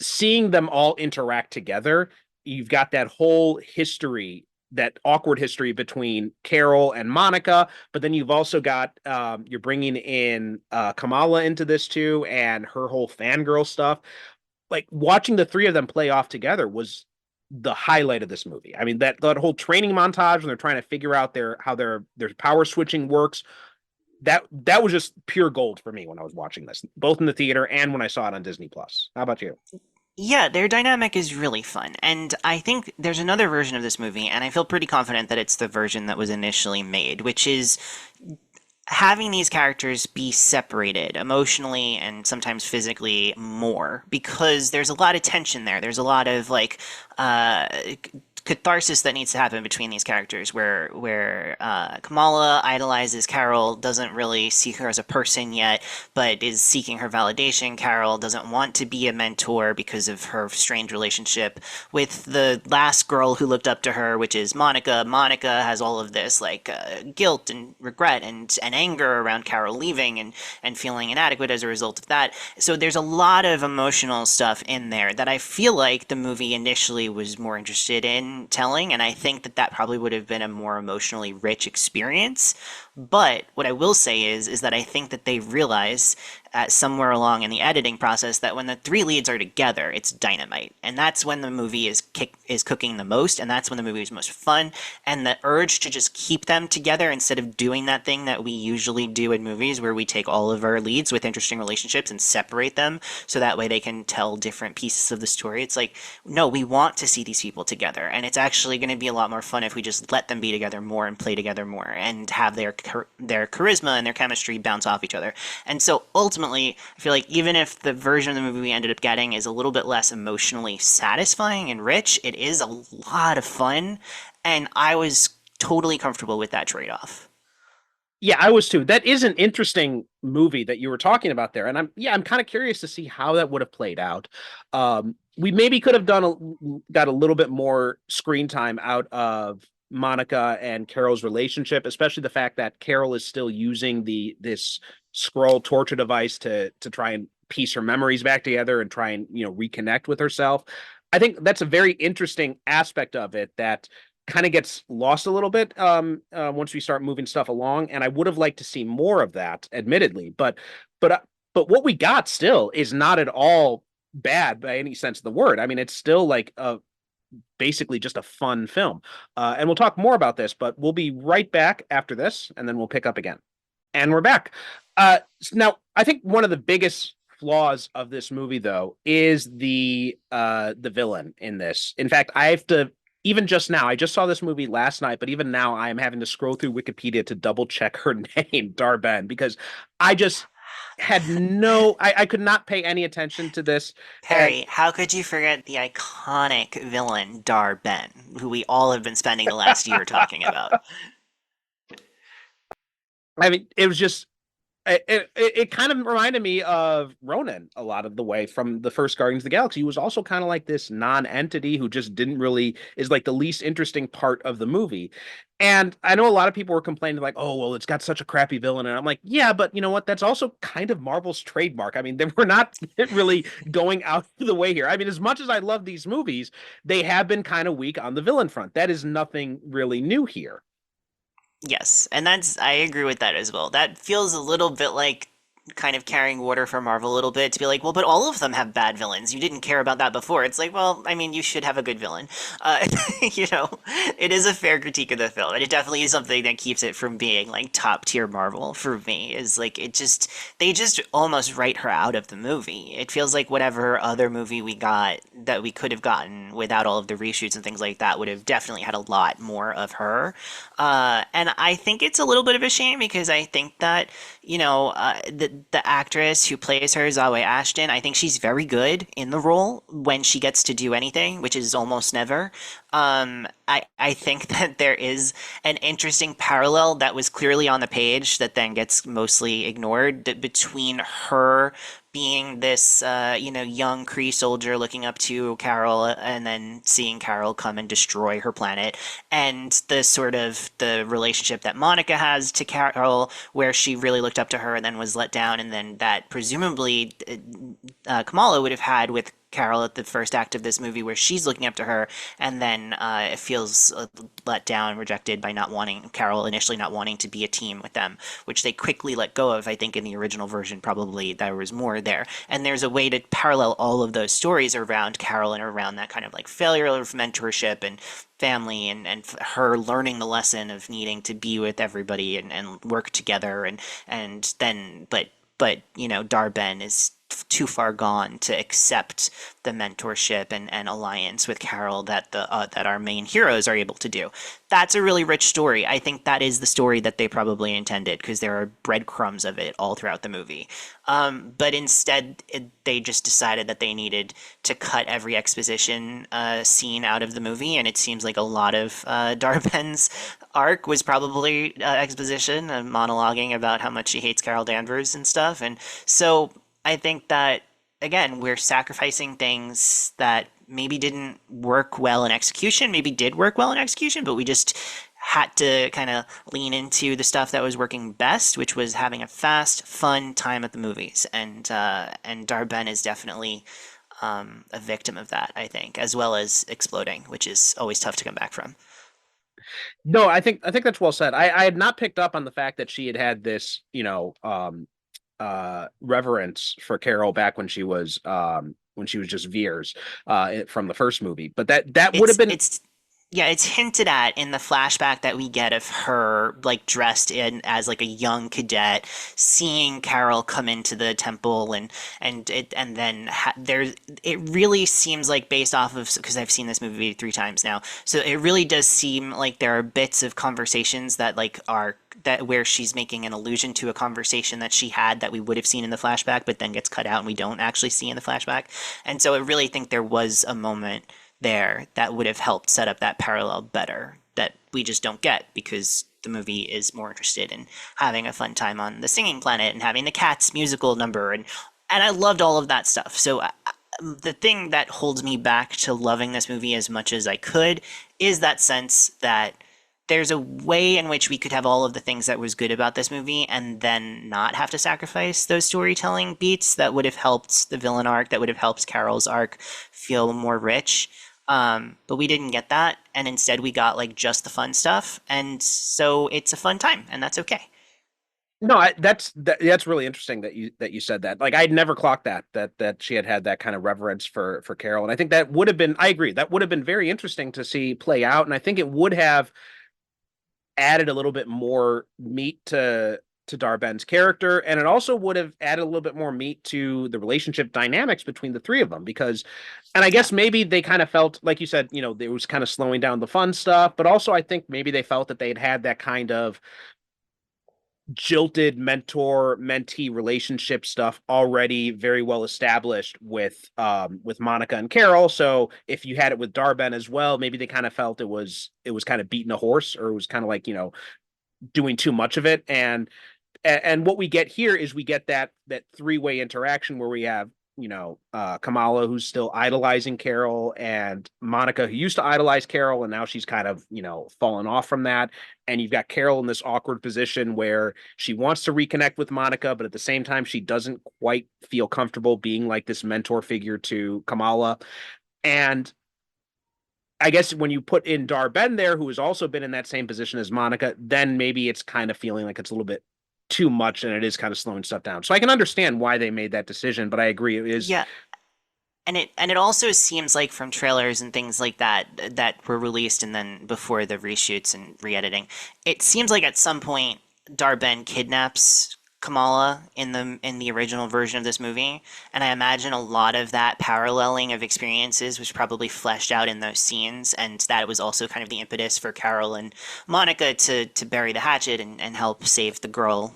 seeing them all interact together, you've got that whole history, that awkward history between Carol and Monica, but then you've also got you're bringing in Kamala into this too, and her whole fangirl stuff. Like, watching the three of them play off together was the highlight of this movie. I mean, that whole training montage when they're trying to figure out how their power switching works. That was just pure gold for me when I was watching this, both in the theater and when I saw it on Disney Plus. How about you? Yeah, their dynamic is really fun. And I think there's another version of this movie, and I feel pretty confident that it's the version that was initially made, which is having these characters be separated emotionally and sometimes physically more, because there's a lot of tension there. There's a lot of like catharsis that needs to happen between these characters, where Kamala idolizes Carol, doesn't really see her as a person yet, but is seeking her validation. Carol doesn't want to be a mentor because of her strange relationship with the last girl who looked up to her, which is Monica. Monica has all of this like guilt and regret and anger around Carol leaving, and feeling inadequate as a result of that. So there's a lot of emotional stuff in there that I feel like the movie initially was more interested in telling, and I think that probably would have been a more emotionally rich experience. But what I will say is that I think that they realize at somewhere along in the editing process that when the three leads are together, it's dynamite, and that's when the movie is cooking the most, and that's when the movie is most fun. And the urge to just keep them together instead of doing that thing that we usually do in movies, where we take all of our leads with interesting relationships and separate them so that way they can tell different pieces of the story. It's like, no, we want to see these people together, and it's actually going to be a lot more fun if we just let them be together more and play together more and have their charisma and their chemistry bounce off each other. And so ultimately, I feel like even if the version of the movie we ended up getting is a little bit less emotionally satisfying and rich, it is a lot of fun, and I was totally comfortable with that trade-off. Yeah, I was too. That is an interesting movie that you were talking about there, and I'm kind of curious to see how that would have played out. We maybe could have got a little bit more screen time out of Monica and Carol's relationship, especially the fact that Carol is still using this scroll torture device to try and piece her memories back together and try and reconnect with herself. I think that's a very interesting aspect of it that kind of gets lost a little bit once we start moving stuff along, and I would have liked to see more of that, admittedly. But what we got still is not at all bad by any sense of the word. I mean, it's still like basically just a fun film. And we'll talk more about this, but we'll be right back after this, and then we'll pick up again. And we're back. Now, I think one of the biggest flaws of this movie, though, is the villain in this. In fact, I have to, even just now, I just saw this movie last night, but even now I am having to scroll through Wikipedia to double check her name, Darben, because I just had I could not pay any attention to this. Perry, how could you forget the iconic villain Dar Ben, who we all have been spending the last year talking about? I mean, it was just it kind of reminded me of Ronan a lot of the way from the first Guardians of the Galaxy. He was also kind of like this non-entity who just didn't really is like the least interesting part of the movie. And I know a lot of people were complaining like, "Oh, well, it's got such a crappy villain." And I'm like, "Yeah, but you know what? That's also kind of Marvel's trademark. I mean, they were not really going out of the way here. I mean, as much as I love these movies, they have been kind of weak on the villain front. That is nothing really new here." Yes, and I agree with that as well. That feels a little bit like kind of carrying water for Marvel a little bit to be like, well, but all of them have bad villains. You didn't care about that before. It's like, well, I mean, you should have a good villain. Uh, it is a fair critique of the film, and it definitely is something that keeps it from being like top tier Marvel for me. Is like they just almost write her out of the movie. It feels like whatever other movie we got that we could have gotten without all of the reshoots and things like that would have definitely had a lot more of her. And I think it's a little bit of a shame because I think that the actress who plays her, Zawe Ashton, I think she's very good in the role when she gets to do anything, which is almost never. I think that there is an interesting parallel that was clearly on the page that then gets mostly ignored between her being this, young Kree soldier looking up to Carol and then seeing Carol come and destroy her planet, and the sort of the relationship that Monica has to Carol, where she really looked up to her and then was let down, and then that presumably Kamala would have had with Carol at the first act of this movie, where she's looking up to her and then feels let down, rejected by Carol initially not wanting to be a team with them, which they quickly let go of. I think in the original version, probably there was more there. And there's a way to parallel all of those stories around Carol and around that kind of like failure of mentorship and family and her learning the lesson of needing to be with everybody and work together and then but Darben is too far gone to accept the mentorship and alliance with Carol that that our main heroes are able to do. That's a really rich story. I think that is the story that they probably intended because there are breadcrumbs of it all throughout the movie. But instead, they just decided that they needed to cut every exposition scene out of the movie, and it seems like a lot of Darben's arc was probably exposition and monologuing about how much she hates Carol Danvers and stuff. And so I think that, again, we're sacrificing things that maybe didn't work well in execution, maybe did work well in execution, but we just had to kind of lean into the stuff that was working best, which was having a fast, fun time at the movies. And Darben is definitely a victim of that, I think, as well as exploding, which is always tough to come back from. No, I think that's well said. I had not picked up on the fact that she had this, reverence for Carol back when she was just Veers from the first movie. But that would have been It's yeah, it's hinted at in the flashback that we get of her like dressed in as like a young cadet, seeing Carol come into the temple, and then there's it really seems like based off of, because I've seen this movie 3 times now, so it really does seem like there are bits of conversations that like are that where she's making an allusion to a conversation that she had that we would have seen in the flashback, but then gets cut out and we don't actually see in the flashback. And so I really think there was a moment there that would have helped set up that parallel better that we just don't get because the movie is more interested in having a fun time on the singing planet and having the Cats musical number, and I loved all of that stuff. So the thing that holds me back to loving this movie as much as I could is that sense that there's a way in which we could have all of the things that was good about this movie and then not have to sacrifice those storytelling beats that would have helped the villain arc, that would have helped Carol's arc feel more rich. But we didn't get that, and instead we got like just the fun stuff, and so it's a fun time, and that's okay. no, that's really interesting that you said that. Like I'd never clocked that she had that kind of reverence for Carol, and I think that would have been. I agree. That would have been very interesting to see play out, and I think it would have added a little bit more meat to Darben's character, and it also would have added a little bit more meat to the relationship dynamics between the three of them. Because, and I Yeah. guess maybe they kind of felt, like you said, it was kind of slowing down the fun stuff, but also I think maybe they felt that they'd had that kind of jilted mentor mentee relationship stuff already very well established with Monica and Carol. So if you had it with Darben as well, maybe they kind of felt it was kind of beating a horse, or it was kind of like doing too much of it. And what we get here is we get that three-way interaction where we have Kamala, who's still idolizing Carol, and Monica, who used to idolize Carol and now she's kind of fallen off from that. And you've got Carol in this awkward position where she wants to reconnect with Monica, but at the same time she doesn't quite feel comfortable being like this mentor figure to Kamala. And I guess when you put in Darben there, who has also been in that same position as Monica, then maybe it's kind of feeling like it's a little bit too much and it is kind of slowing stuff down. So I can understand why they made that decision, but I agree it is. Yeah, and it also seems like from trailers and things like that that were released and then before the reshoots and re-editing, it seems like at some point Darben kidnaps Kamala in the original version of this movie, and I imagine a lot of that paralleling of experiences was probably fleshed out in those scenes, and that was also kind of the impetus for Carol and Monica to bury the hatchet and help save the girl,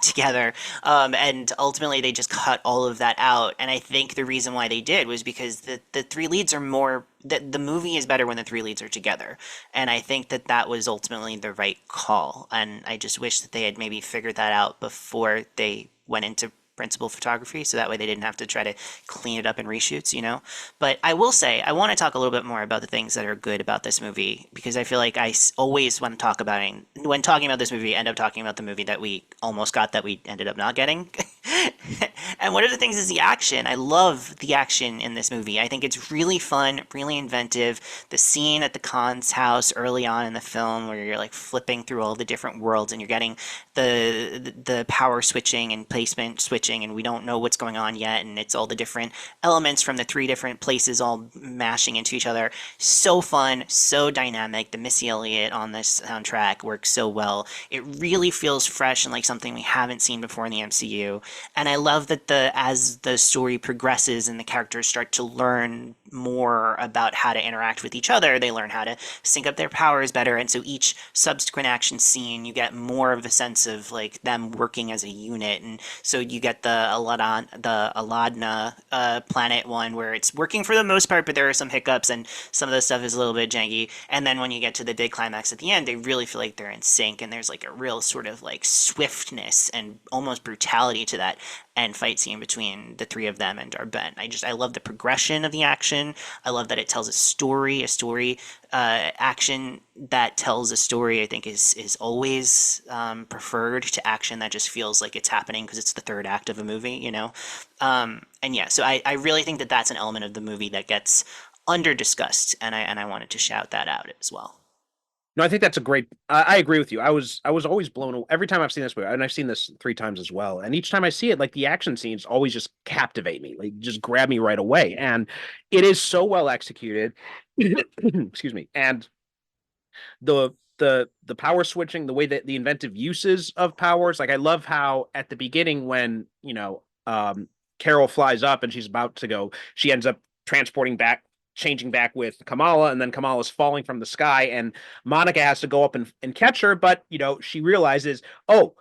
together. And ultimately, they just cut all of that out, and I think the reason why they did was because the three leads are more that the movie is better when the three leads are together. And I think that that was ultimately the right call. And I just wish that they had maybe figured that out before they went into principal photography, so that way they didn't have to try to clean it up in reshoots. But I will say, I want to talk a little bit more about the things that are good about this movie, because I feel like always want to talk about it. When talking about this movie, I end up talking about the movie that we almost got that we ended up not getting. And one of the things is the action. I love the action in this movie. I think it's really fun, really inventive. The scene at the Khan's house early on in the film, where you're like flipping through all the different worlds and you're getting the power switching and placement switching, and we don't know what's going on yet, and it's all the different elements from the 3 different places all mashing into each other. So fun, so dynamic. The Missy Elliott on this soundtrack works so well. It really feels fresh and like something we haven't seen before in the MCU. And I love that as the story progresses and the characters start to learn more about how to interact with each other, they learn how to sync up their powers better. And so each subsequent action scene, you get more of a sense of like them working as a unit. And so you get the Aladna planet one, where it's working for the most part, but there are some hiccups and some of the stuff is a little bit janky. And then when you get to the big climax at the end, they really feel like they're in sync, and there's like a real sort of like swiftness and almost brutality to that and fight scene between the 3 of them and Darben. I love the progression of the action. I love that it tells a story action that tells a story. I think is always preferred to action that just feels like it's happening because it's the third act of a movie. And yeah, so I really think that that's an element of the movie that gets under discussed, and I wanted to shout that out as well. No, I think that's a great. I agree with you. I was always blown away every time I've seen this movie, and I've seen this 3 times as well. And each time I see it, like the action scenes always just captivate me, like just grab me right away. And it is so well executed. Excuse me. And the power switching, the way that the inventive uses of powers, like I love how at the beginning when Carol flies up and she's about to go, she ends up transporting back, changing back with Kamala, and then Kamala's falling from the sky, and Monica has to go up and catch her, but she realizes, oh,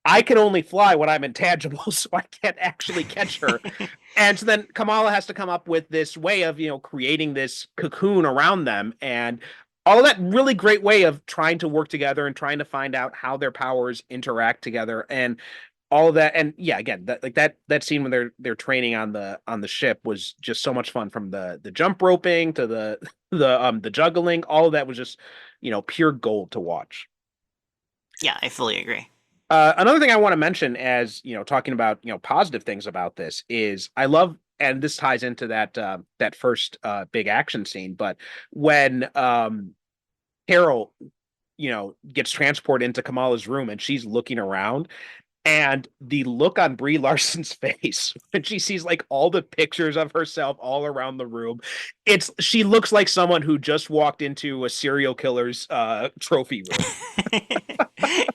I can only fly when I'm intangible, so I can't actually catch her. And so then Kamala has to come up with this way of, creating this cocoon around them, and all of that really great way of trying to work together and trying to find out how their powers interact together and all of that. And yeah, again, that scene when they're training on the ship was just so much fun, from the jump roping to the juggling. All of that was just, pure gold to watch. Yeah, I fully agree. Another thing I want to mention, as talking about positive things about this, is I love, and this ties into that first big action scene, but when Carol gets transported into Kamala's room and she's looking around, and the look on Brie Larson's face when she sees like all the pictures of herself all around the room, she looks like someone who just walked into a serial killer's trophy room.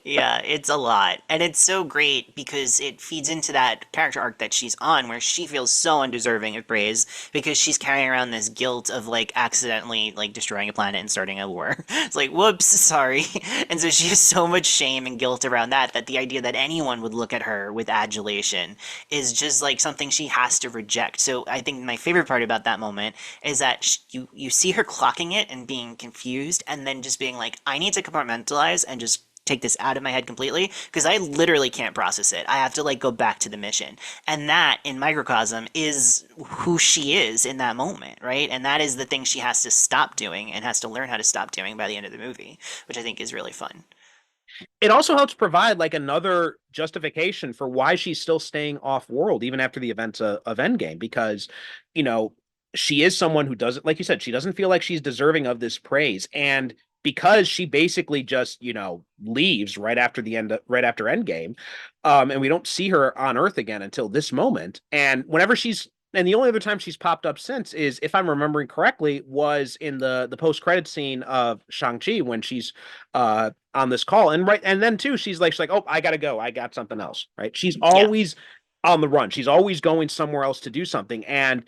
Yeah, it's a lot. And it's so great because it feeds into that character arc that she's on where she feels so undeserving of praise because she's carrying around this guilt of like accidentally like destroying a planet and starting a war. It's like, whoops, sorry. And so she has so much shame and guilt around that the idea that anyone would look at her with adulation is just like something she has to reject. So I think my favorite part about that moment is that you see her clocking it and being confused and then just being like, I need to compartmentalize and just take this out of my head completely because I literally can't process it. I have to like go back to the mission. And that in microcosm is who she is in that moment, right? And that is the thing she has to stop doing and has to learn how to stop doing by the end of the movie, which I think is really fun. It also helps provide like another justification for why she's still staying off world even after the events of Endgame, because you know she is someone who doesn't, like you said, she doesn't feel like she's deserving of this praise, and because she basically just leaves right after Endgame, and we don't see her on Earth again until this moment, and the only other time she's popped up since is, if I'm remembering correctly, was in the post-credit scene of Shang-Chi when she's on this call. And then too, she's like, oh, I gotta go. I got something else. Right. She's Yeah. always on the run. She's always going somewhere else to do something. And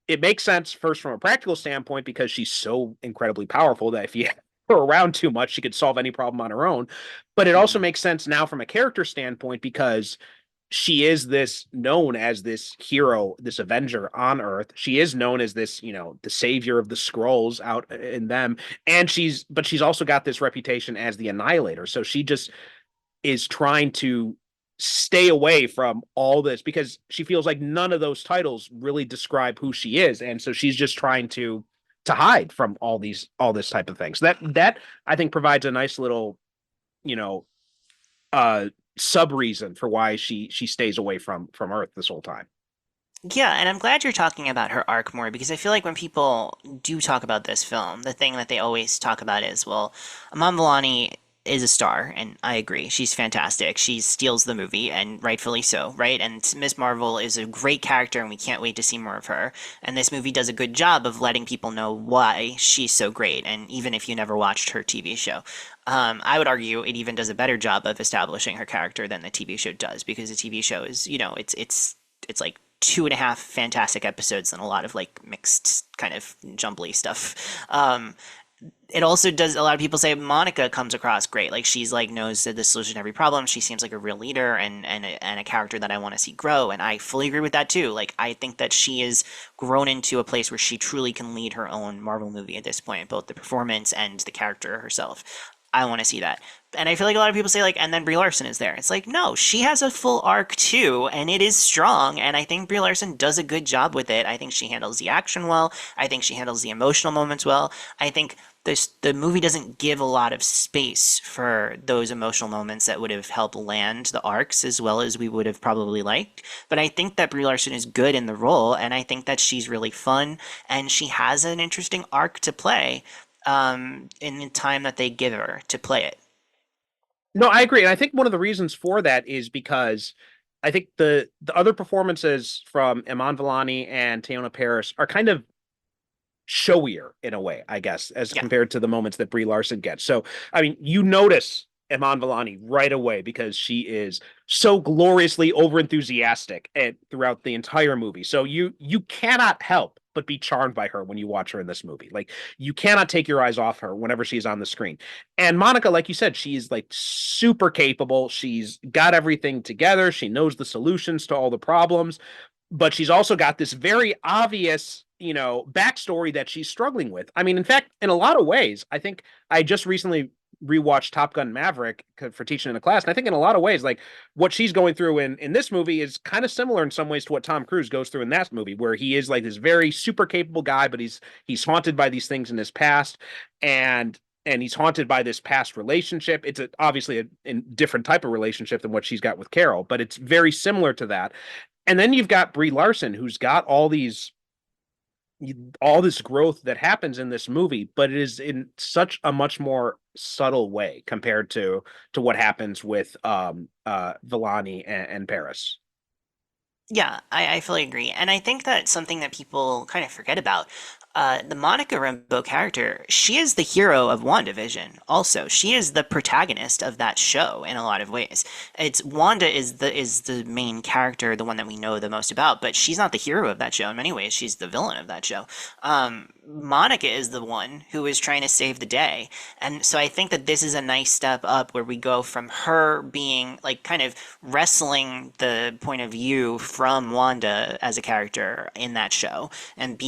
it makes sense first from a practical standpoint because she's so incredibly powerful that if you have her around too much, she could solve any problem on her own. But it also makes sense now from a character standpoint because she is known as this hero, this Avenger on Earth. She is known as this, the savior of the Skrulls out in them. And she's also got this reputation as the Annihilator. So she just is trying to stay away from all this because she feels like none of those titles really describe who she is. And so she's just trying to hide from all this type of things. That I think provides a nice little, you know, sub reason for why she stays away from Earth this whole time. Yeah, and I'm glad you're talking about her arc more because I feel like when people do talk about this film, the thing that they always talk about is, well, Amon Vellani is a star, and I agree. She's fantastic. She steals the movie, and rightfully so, right? And Miss Marvel is a great character, and we can't wait to see more of her. And this movie does a good job of letting people know why she's so great, and even if you never watched her TV show. I would argue it even does a better job of establishing her character than the TV show does, because the TV show is, it's like 2.5 fantastic episodes and a lot of like mixed kind of jumbly stuff. It also does, a lot of people say Monica comes across great. Like she's like knows the solution to every problem. She seems like a real leader and a character that I want to see grow. And I fully agree with that too. Like I think that she is grown into a place where she truly can lead her own Marvel movie at this point, both the performance and the character herself. I want to see that. And I feel like a lot of people say like, and then Brie Larson is there. It's like, no, she has a full arc too, and it is strong. And I think Brie Larson does a good job with it. I think she handles the action well. I think she handles the emotional moments well. I think the movie doesn't give a lot of space for those emotional moments that would have helped land the arcs as well as we would have probably liked. But I think that Brie Larson is good in the role, and I think that she's really fun, and she has an interesting arc to play. in the time that they give her to play it. No, I agree. And I think one of the reasons for that is because I think the other performances from Iman Vellani and Teyonah Parris are kind of showier in a way, I guess, as Yeah. compared to the moments that Brie Larson gets. So, I mean, you notice Iman Vellani right away because she is so gloriously overenthusiastic and throughout the entire movie. So you cannot help but be charmed by her when you watch her in this movie. Like you cannot take your eyes off her whenever she's on the screen. And Monica, like you said, she's like super capable. She's got everything together. She knows the solutions to all the problems, but she's also got this very obvious, backstory that she's struggling with. I mean, in fact, in a lot of ways, I think I just recently rewatched Top Gun Maverick for teaching in a class, and I think in a lot of ways, like what she's going through in this movie is kind of similar in some ways to what Tom Cruise goes through in that movie, where he is like this very super capable guy, but he's haunted by these things in his past, and he's haunted by this past relationship. It's obviously a different type of relationship than what she's got with Carol, but it's very similar to that. And then you've got Brie Larson, who's got all this growth that happens in this movie, but it is in such a much more subtle way compared to what happens with Villani and Paris. Yeah, I fully agree. And I think that's something that people kind of forget about. The Monica Rambeau character, she is the hero of WandaVision. Also, she is the protagonist of that show in a lot of ways. It's Wanda is the main character, the one that we know the most about, but she's not the hero of that show in many ways. She's the villain of that show. Monica is the one who is trying to save the day. And so I think that this is a nice step up where we go from her being like kind of wrestling the point of view from Wanda as a character in that show and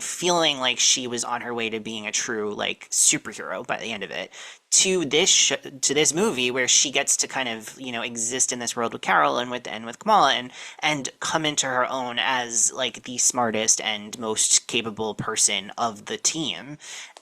feeling like she was on her way to being a true like superhero by the end of it to this movie where she gets to kind of exist in this world with Carol and with Kamala and come into her own as like the smartest and most capable person of the team.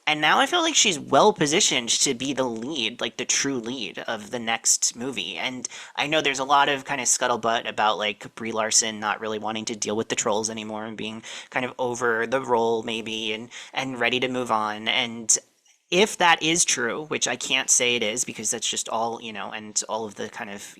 And now I feel like she's well positioned to be the lead, like the true lead of the next movie. And I know there's a lot of kind of scuttlebutt about like Brie Larson not really wanting to deal with the trolls anymore and being kind of over the role maybe and ready to move on. And if that is true, which I can't say it is because that's just all, and all of the kind of,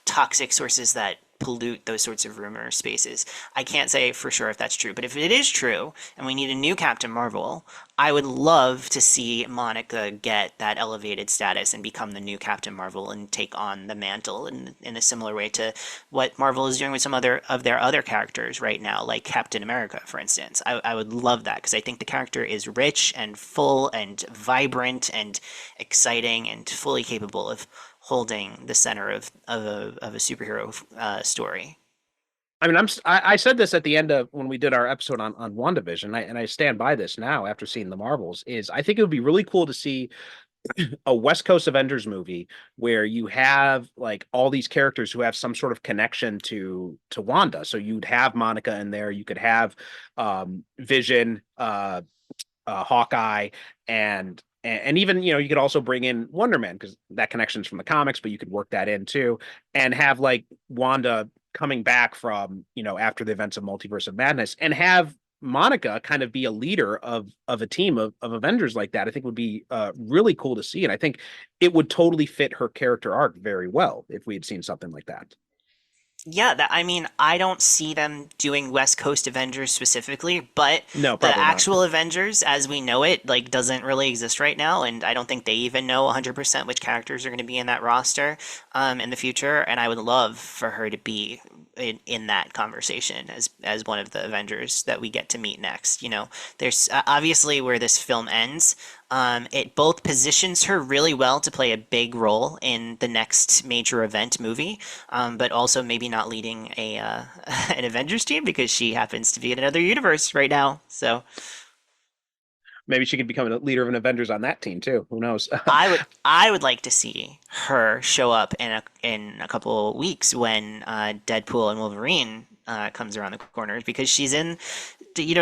toxic sources that pollute those sorts of rumor spaces. I can't say for sure if that's true, but if it is true and we need a new Captain Marvel, I would love to see Monica get that elevated status and become the new Captain Marvel and take on the mantle in a similar way to what Marvel is doing with some other of their other characters right now, like Captain America, for instance. I would love that because I think the character is rich and full and vibrant and exciting and fully capable of holding the center of a superhero story. I mean, I said this at the end of when we did our episode on WandaVision, and I stand by this now after seeing the Marvels, is I think it would be really cool to see a West Coast Avengers movie where you have like all these characters who have some sort of connection to Wanda. So you'd have Monica in there, you could have Vision, Hawkeye, and even you could also bring in Wonder Man because that connection's from the comics, but you could work that in too, and have like Wanda coming back from after the events of Multiverse of Madness, and have Monica kind of be a leader of a team of Avengers like that. I think would be really cool to see, and I think it would totally fit her character arc very well if we had seen something like that. Yeah, I mean, I don't see them doing West Coast Avengers specifically, but No, the probably not. actual Avengers, as we know it, like doesn't really exist right now, and I don't think they even know 100% which characters are going to be in that roster in the future. And I would love for her to be in that conversation as one of the Avengers that we get to meet next. There's obviously where this film ends. It both positions her really well to play a big role in the next major event movie, but also maybe not leading a an Avengers team because she happens to be in another universe right now. So Maybe she could become a leader of an Avengers on that team too. Who knows? I would like to see her show up in a couple of weeks when Deadpool and Wolverine comes around the corner because she's in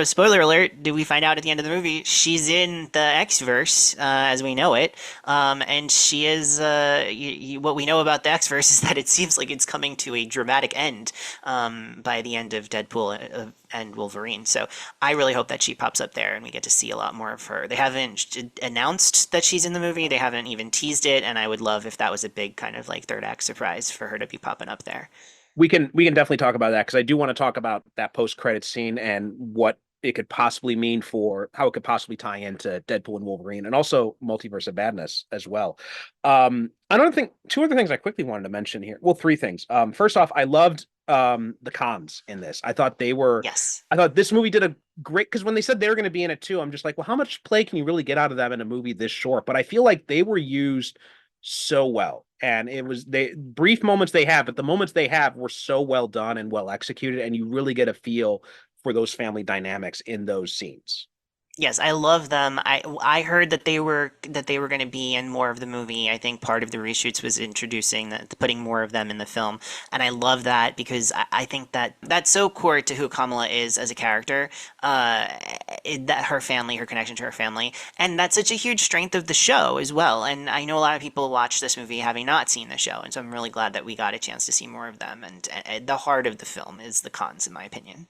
spoiler alert, do we find out at the end of the movie she's in the X-verse as we know it. And she is, what we know about the X-verse is that it seems like it's coming to a dramatic end by the end of Deadpool and Wolverine. So I really hope that she pops up there and we get to see a lot more of her. They haven't announced that she's in the movie. They haven't even teased it, and I would love if that was a big kind of like third act surprise for her to be popping up there. We can definitely talk about that because I do want to talk about that post credit scene and what it could possibly mean for how it could possibly tie into Deadpool and Wolverine and also Multiverse of Badness as well. Another thing, two other things I quickly wanted to mention here. Well, three things. First off, I loved the cons in this. Yes. I thought this movie did a great because when they said they were going to be in it too, I'm just like, well, how much play can you really get out of them in a movie this short? But I feel like they were used so well. And it was they brief moments they have, but the moments they have were so well done and well executed, and you really get a feel for those family dynamics in those scenes. Yes, I love them. I heard that they were going to be in more of the movie. I think part of the reshoots was introducing putting more of them in the film, and I love that because I think that that's so core to who Kamala is as a character. That her family, her connection to her family, and that's such a huge strength of the show as well. And I know a lot of people watch this movie having not seen the show, and so I'm really glad that we got a chance to see more of them. And the heart of the film is the cons, in my opinion.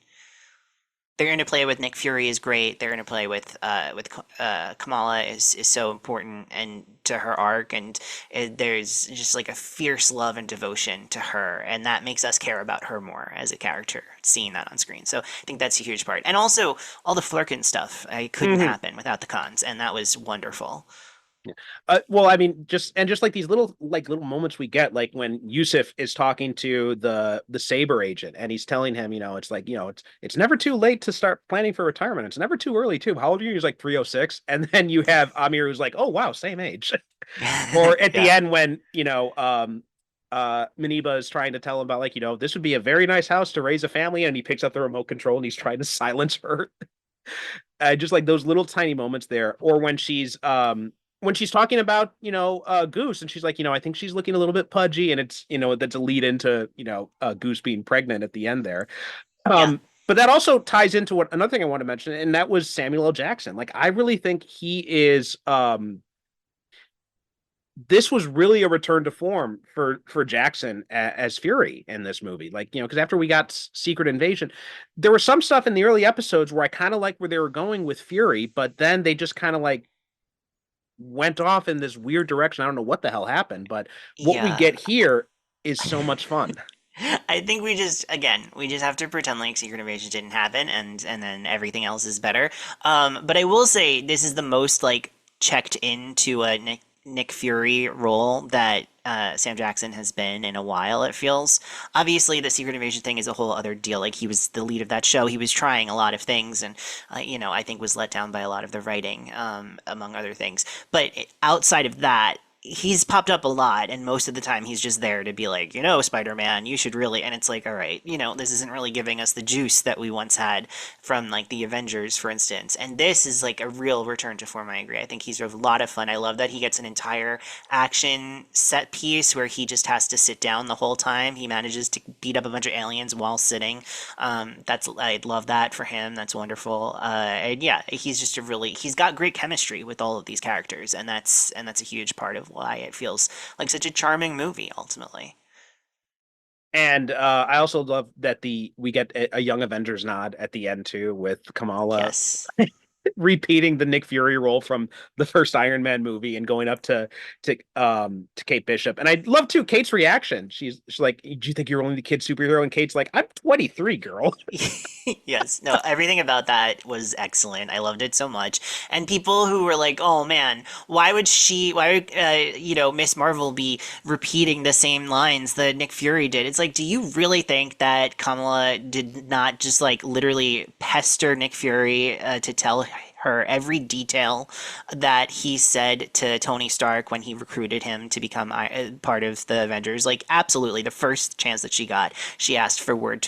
They're going to play with Nick Fury is great. They're going to play with Kamala is so important and to her arc, and there's just like a fierce love and devotion to her, and that makes us care about her more as a character. Seeing that on screen, so I think that's a huge part. And also all the Flurkin stuff, it couldn't happen without the cons, and that was wonderful. Yeah. Well, I mean, just like these little moments we get, like when Yusuf is talking to the Saber agent, and he's telling him, it's like, it's never too late to start planning for retirement. It's never too early too. How old are you? He's like 306, and then you have Amir who's like, oh wow, same age. Or at the end when Maniba is trying to tell him about like, this would be a very nice house to raise a family, and he picks up the remote control and he's trying to silence her. Just like those little tiny moments there, or when she's talking about, Goose, and she's like, I think she's looking a little bit pudgy, and it's, that's a lead into, Goose being pregnant at the end there. Yeah. But that also ties into what another thing I want to mention, and that was Samuel L. Jackson. Like, I really think he is, this was really a return to form for Jackson as Fury in this movie. Like, because after we got Secret Invasion, there was some stuff in the early episodes where I kind of like where they were going with Fury, but then they just kind of like went off in this weird direction. I don't know what the hell happened, but what we Yeah. get here is so much fun. I think we just have to pretend like Secret Invasion didn't happen, and then everything else is better. But I will say this is the most like checked into a Nick Fury role that Sam Jackson has been in a while. It feels obviously the Secret Invasion thing is a whole other deal. Like he was the lead of that show. He was trying a lot of things, and I think was let down by a lot of the writing, among other things. But outside of that, he's popped up a lot, and most of the time he's just there to be like, Spider-Man, you should really, and it's like, all right, this isn't really giving us the juice that we once had from like the Avengers, for instance. And this is like a real return to form. I agree. I think he's a lot of fun. I love that he gets an entire action set piece where he just has to sit down the whole time. He manages to beat up a bunch of aliens while sitting. I love that for him. That's wonderful. And yeah, he's got great chemistry with all of these characters, and that's a huge part of why it feels like such a charming movie ultimately. And I also love that we get a Young Avengers nod at the end too, with Kamala Yes. repeating the Nick Fury role from the first Iron Man movie and going up to Kate Bishop. And I love too Kate's reaction. She's like, "Do you think you're only the kid superhero?" And Kate's like, "I'm 23, girl." Yes, no, everything about that was excellent. I loved it so much. And people who were like, "Oh man, why would Miss Marvel be repeating the same lines that Nick Fury did?" It's like, do you really think that Kamala did not just like literally pester Nick Fury to tell her. Every detail that he said to Tony Stark when he recruited him to become part of the Avengers, like absolutely, the first chance that she got, she asked for word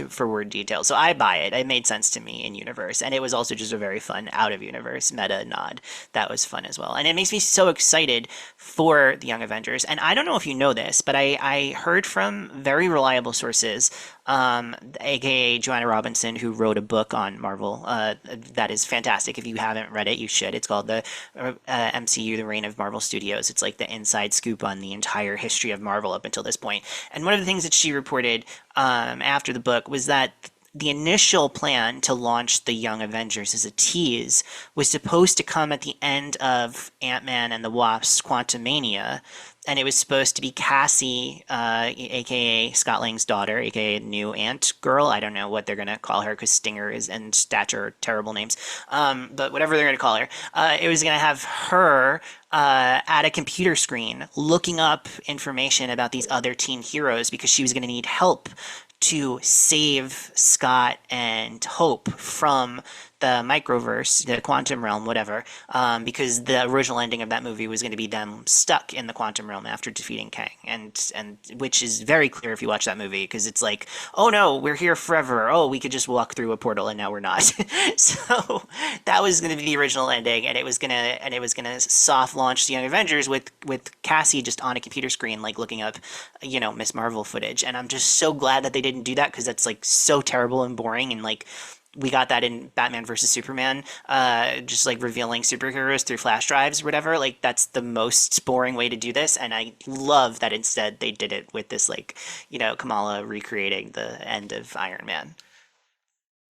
detail. So I buy it. It made sense to me in universe, and it was also just a very fun out of universe meta nod. That was fun as well, and it makes me so excited for the Young Avengers. And I don't know if you know this, but I heard from very reliable sources, aka Joanna Robinson, who wrote a book on Marvel that is fantastic. If you haven't read it, you should. It's called the MCU, The Reign of Marvel Studios. It's like the inside scoop on the entire history of Marvel up until this point. And one of the things that she reported after the book was that the initial plan to launch the Young Avengers as a tease was supposed to come at the end of Ant-Man and the Wasp's Quantumania, and it was supposed to be Cassie, aka Scott Lang's daughter, aka new Ant Girl. I don't know what they're gonna call her because Stinger is and Stature are terrible names. But whatever they're gonna call her, it was gonna have her at a computer screen looking up information about these other teen heroes because she was gonna need help to save Scott and Hope from the microverse, the quantum realm, whatever, because the original ending of that movie was going to be them stuck in the quantum realm after defeating Kang, and which is very clear if you watch that movie, because it's like, oh no, we're here forever. Oh, we could just walk through a portal, and now we're not. So that was going to be the original ending, and it was gonna soft launch the Young Avengers with Cassie just on a computer screen, like looking up, Miss Marvel footage. And I'm just so glad that they didn't do that because that's like so terrible and boring, and like we got that in Batman versus Superman, just like revealing superheroes through flash drives or whatever. Like that's the most boring way to do this, and I love that instead they did it with this, like, Kamala recreating the end of Iron Man.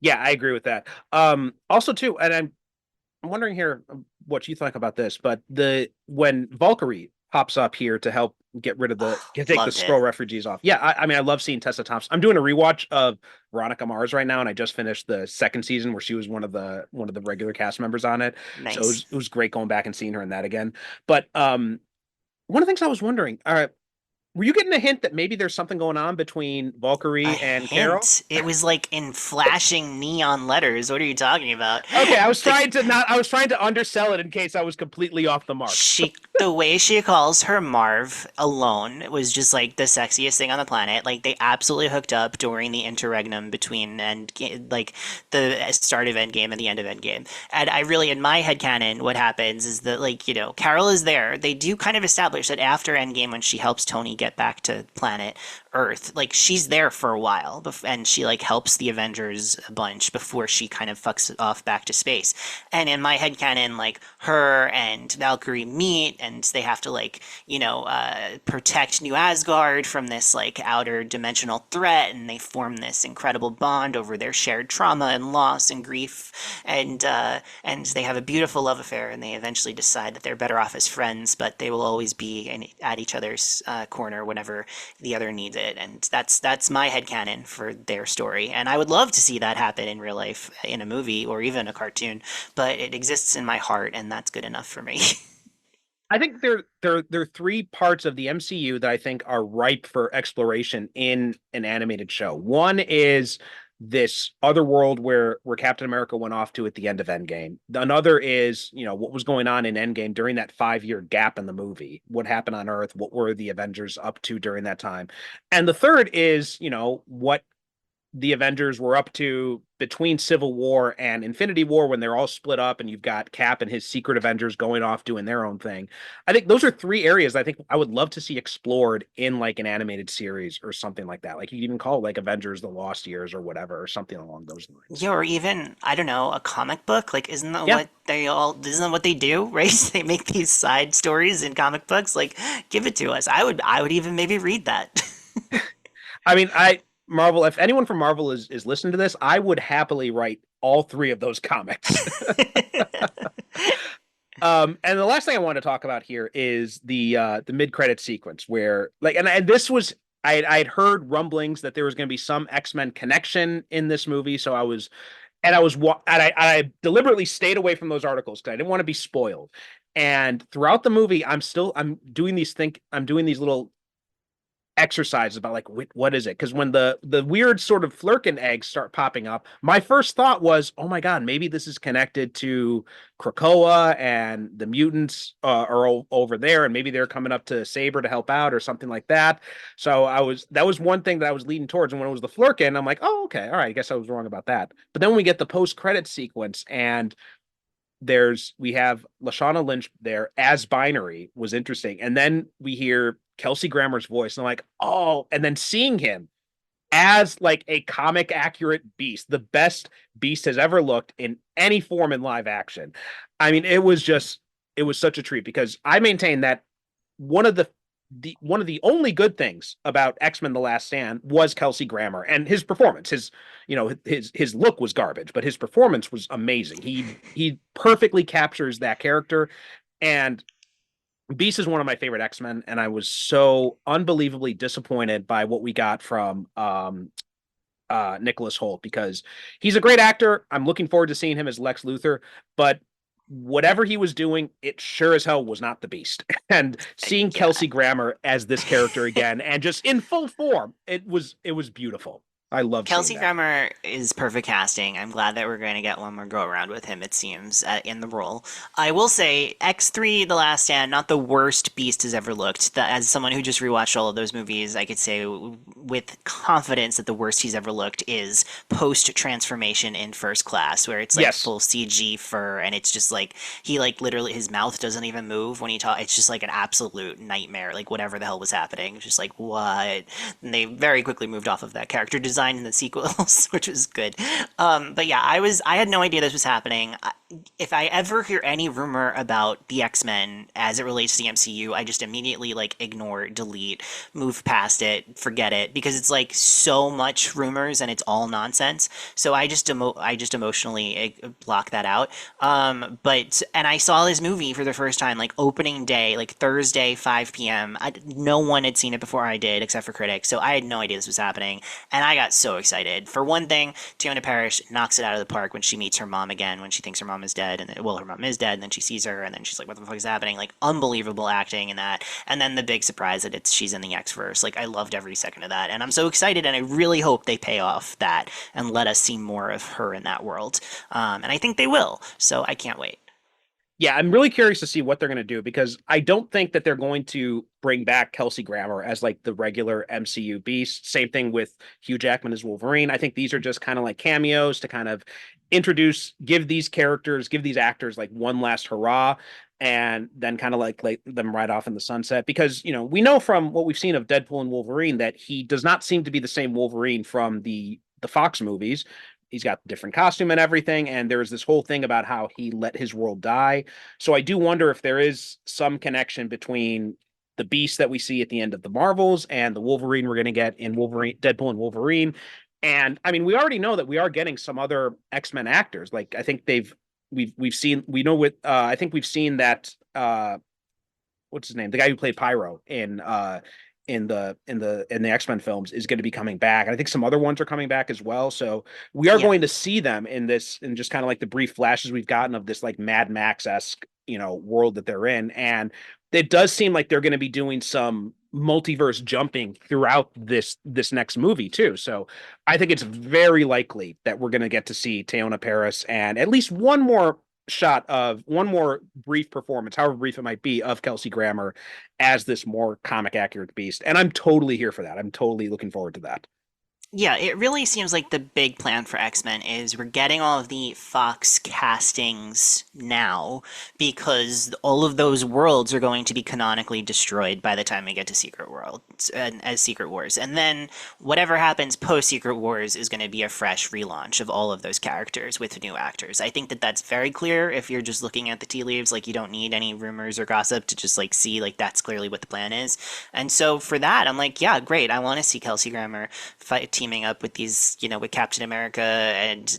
Yeah, I agree with that. Also too, and I'm wondering here what you think about this, but when Valkyrie pops up here to help get rid of take the Loved it. Skrull refugees off. Yeah, I mean, I love seeing Tessa Thompson. I'm doing a rewatch of Veronica Mars right now, and I just finished the second season where she was one of the regular cast members on it. So Nice. it was great going back and seeing her in that again. But one of the things I was wondering, were you getting a hint that maybe there's something going on between A Valkyrie and Carol? hint. It was like in flashing neon letters. What are you talking about? Okay, I was The trying to undersell it in case I was completely off the mark. the way she calls her Marv alone was just like the sexiest thing on the planet. Like they absolutely hooked up during the interregnum between like the start of Endgame and the end of Endgame. And I really, in my headcanon, what happens is that, like, Carol is there. They do kind of establish that after Endgame, when she helps Tony get back to planet Earth, like she's there for a while, and she like helps the Avengers a bunch before she kind of fucks off back to space. And in my headcanon, like her and Valkyrie meet, and they have to, like, protect New Asgard from this like outer dimensional threat, and they form this incredible bond over their shared trauma and loss and grief, and they have a beautiful love affair, and they eventually decide that they're better off as friends, but they will always be at each other's corner whenever the other needs it. And that's my headcanon for their story, and I would love to see that happen in real life in a movie or even a cartoon, but it exists in my heart, and that's good enough for me. I think there are three parts of the MCU that I think are ripe for exploration in an animated show. One is this other world where Captain America went off to at the end of Endgame. Another is, what was going on in Endgame during that 5-year gap in the movie. What happened on Earth? What were the Avengers up to during that time? And the third is, what the Avengers were up to between Civil War and Infinity War, when they're all split up and you've got Cap and his secret Avengers going off doing their own thing. I think those are three areas I think I would love to see explored in like an animated series or something like that. Like you could even call it like Avengers The Lost Years or whatever, or something along those lines. Yeah, or even, I don't know, a comic book. Like, isn't that Yeah. isn't that what they do, right? They make these side stories in comic books. Like, give it to us. I would even maybe read that. I mean, Marvel, if anyone from Marvel is listening to this, I would happily write all three of those comics. And the last thing I want to talk about here is the mid-credit sequence where, like, and this was, I had heard rumblings that there was going to be some X-Men connection in this movie, so I deliberately stayed away from those articles because I didn't want to be spoiled. And throughout the movie, I'm doing these little exercise about like what is it? Because when the weird sort of Flurkin eggs start popping up, my first thought was, oh my god, maybe this is connected to Krakoa and the mutants are over there, and maybe they're coming up to Saber to help out or something like that. So that was one thing that I was leaning towards, and when it was the Flurkin, I'm like, oh okay, all right, I guess I was wrong about that. But then when we get the post credit sequence and we have Lashana Lynch there as binary was interesting. And then we hear Kelsey Grammer's voice, and I'm like, oh, and then seeing him as like a comic accurate beast, the best beast has ever looked in any form in live action. I mean, it was such a treat because I maintain that one of one of the only good things about X-Men The Last Stand was Kelsey Grammer and his performance. His look was garbage, but his performance was amazing. He perfectly captures that character. And Beast is one of my favorite X-Men, and I was so unbelievably disappointed by what we got from Nicholas Hoult because he's a great actor. I'm looking forward to seeing him as Lex Luthor, but whatever he was doing, it sure as hell was not the Beast. And seeing Yeah. Kelsey Grammer as this character again and just in full form, it was beautiful. I love Kelsey seeing that. Grammer is perfect casting. I'm glad that we're going to get one more go around with him, it seems, in the role. I will say, X3 The Last Stand, not the worst Beast has ever looked. As someone who just rewatched all of those movies, I could say with confidence that the worst he's ever looked is post transformation in First Class, where it's like Yes. full CG fur, and it's just like, he like literally, his mouth doesn't even move when he talks. It's just like an absolute nightmare, like whatever the hell was happening. It's just like, what? And they very quickly moved off of that character design in the sequels, which was good. But yeah, I had no idea this was happening. If I ever hear any rumor about the X-Men as it relates to the MCU, I just immediately like ignore, delete, move past it, forget it, because it's like so much rumors and it's all nonsense. So I just emotionally block that out. And I saw this movie for the first time like opening day, like Thursday 5 p.m. No one had seen it before I did except for critics, so I had no idea this was happening, and I got so excited. For one thing, Tiona Parrish knocks it out of the park when she meets her mom again, when she thinks her mom is dead, and well, her mom is dead, and then she sees her, and then she's like, what the fuck is happening? Like, unbelievable acting in that. And then the big surprise that she's in the X-verse. Like, I loved every second of that, and I'm so excited, and I really hope they pay off that and let us see more of her in that world. And I think they will, so I can't wait. Yeah, I'm really curious to see what they're going to do because I don't think that they're going to bring back Kelsey Grammer as like the regular MCU Beast. Same thing with Hugh Jackman as Wolverine. I think these are just kind of like cameos to kind of give these characters, give these actors like one last hurrah, and then kind of like them right off in the sunset. Because we know from what we've seen of Deadpool and Wolverine that he does not seem to be the same Wolverine from the Fox movies. He's got different costume and everything, and there's this whole thing about how he let his world die. So I do wonder if there is some connection between the Beast that we see at the end of the Marvels and the Wolverine we're going to get in Deadpool and Wolverine. And I mean, we already know that we are getting some other X-Men actors. Like I think we've seen I think we've seen that what's his name, the guy who played Pyro in the X-Men films is going to be coming back. And I think some other ones are coming back as well. So we are Yeah. going to see them in this, and just kind of like the brief flashes we've gotten of this like Mad Max-esque, world that they're in. And it does seem like they're going to be doing some multiverse jumping throughout this next movie too. So I think it's very likely that we're going to get to see Teona Paris and at least one more brief performance, however brief it might be, of Kelsey Grammer as this more comic accurate Beast. And I'm totally here for that. I'm totally looking forward to that. Yeah, it really seems like the big plan for X-Men is we're getting all of the Fox castings now because all of those worlds are going to be canonically destroyed by the time we get to Secret Worlds and as Secret Wars. And then whatever happens post Secret Wars is going to be a fresh relaunch of all of those characters with new actors. I think that that's very clear if you're just looking at the tea leaves. Like, you don't need any rumors or gossip to just like see like that's clearly what the plan is. And so for that, I'm like, yeah, great. I want to see Kelsey Grammer teaming up with these, with Captain America and,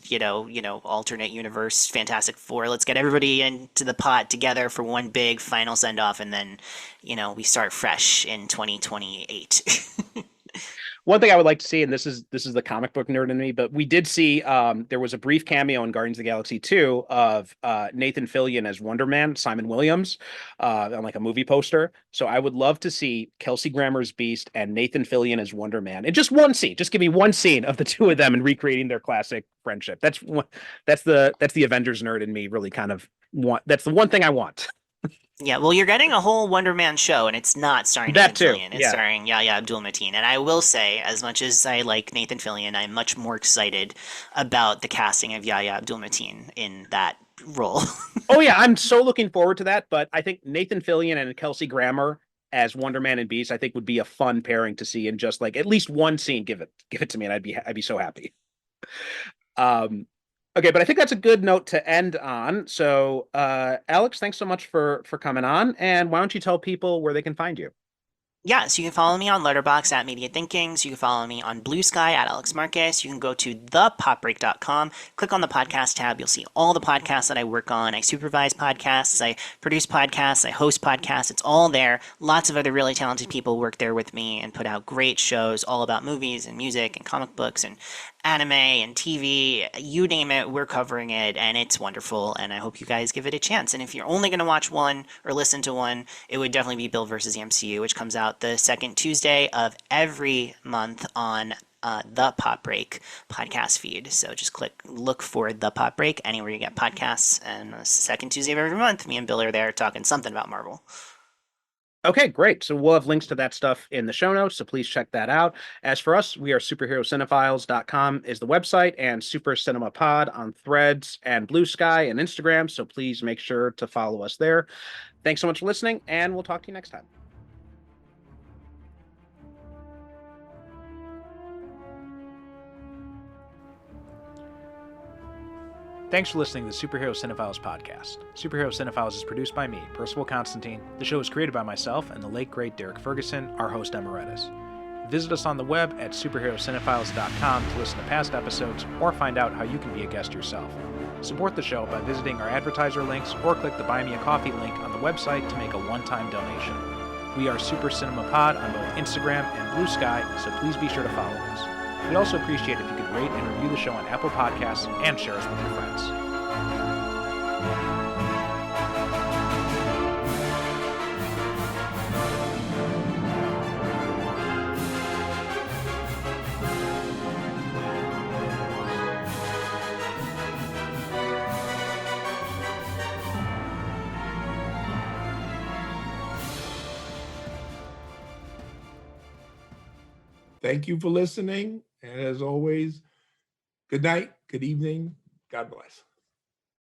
alternate universe Fantastic Four. Let's get everybody into the pot together for one big final send off, and then, we start fresh in 2028. One thing I would like to see, and this is the comic book nerd in me, but we did see there was a brief cameo in Guardians of the Galaxy 2 of Nathan Fillion as Wonder Man, Simon Williams, on like a movie poster. So I would love to see Kelsey Grammer's Beast and Nathan Fillion as Wonder Man in just one scene. Just give me one scene of the two of them and recreating their classic friendship. That's the Avengers nerd in me really kind of want. That's the one thing I want. Yeah, well, you're getting a whole Wonder Man show, and it's not starring That Nathan too, Fillion. It's yeah. starring Yahya Abdul-Mateen. And I will say, as much as I like Nathan Fillion, I'm much more excited about the casting of Yahya Abdul-Mateen in that role. Oh yeah, I'm so looking forward to that. But I think Nathan Fillion and Kelsey Grammer as Wonder Man and Beast, I think would be a fun pairing to see in just like at least one scene. Give it to me, and I'd be so happy. Okay, but I think that's a good note to end on. So, Alex, thanks so much for coming on, and why don't you tell people where they can find you? Yeah, so you can follow me on Letterboxd at Media Thinkings. You can follow me on Blue Sky at Alex Marquez. You can go to thepopbreak.com, click on the podcast tab. You'll see all the podcasts that I work on. I supervise podcasts, I produce podcasts, I host podcasts. It's all there. Lots of other really talented people work there with me and put out great shows all about movies and music and comic books and anime and TV, you name it, we're covering it, and it's wonderful, and I hope you guys give it a chance. And if you're only going to watch one or listen to one, it would definitely be Bill versus the MCU, which comes out the second Tuesday of every month on the Pop Break podcast feed. So just look for the Pop Break anywhere you get podcasts, and the second Tuesday of every month, me and Bill are there talking something about Marvel. Okay, great. So we'll have links to that stuff in the show notes, so please check that out. As for us, we are superherocinephiles.com is the website, and Super Cinema Pod on Threads and Blue Sky and Instagram, so please make sure to follow us there. Thanks so much for listening, and we'll talk to you next time. Thanks for listening to the Superhero Cinephiles podcast. Superhero Cinephiles is produced by me, Percival Constantine. The show is created by myself and the late great Derek Ferguson, our host emeritus. Visit us on the web at superherocinephiles.com to listen to past episodes or find out how you can be a guest yourself. Support the show by visiting our advertiser links or click the Buy Me a Coffee link on the website to make a one-time donation. We are Super Cinema Pod on both Instagram and Blue Sky, so please be sure to follow us. We'd also appreciate if you could rate and review the show on Apple Podcasts and share us with your friends. Thank you for listening. And as always, good night, good evening. God bless.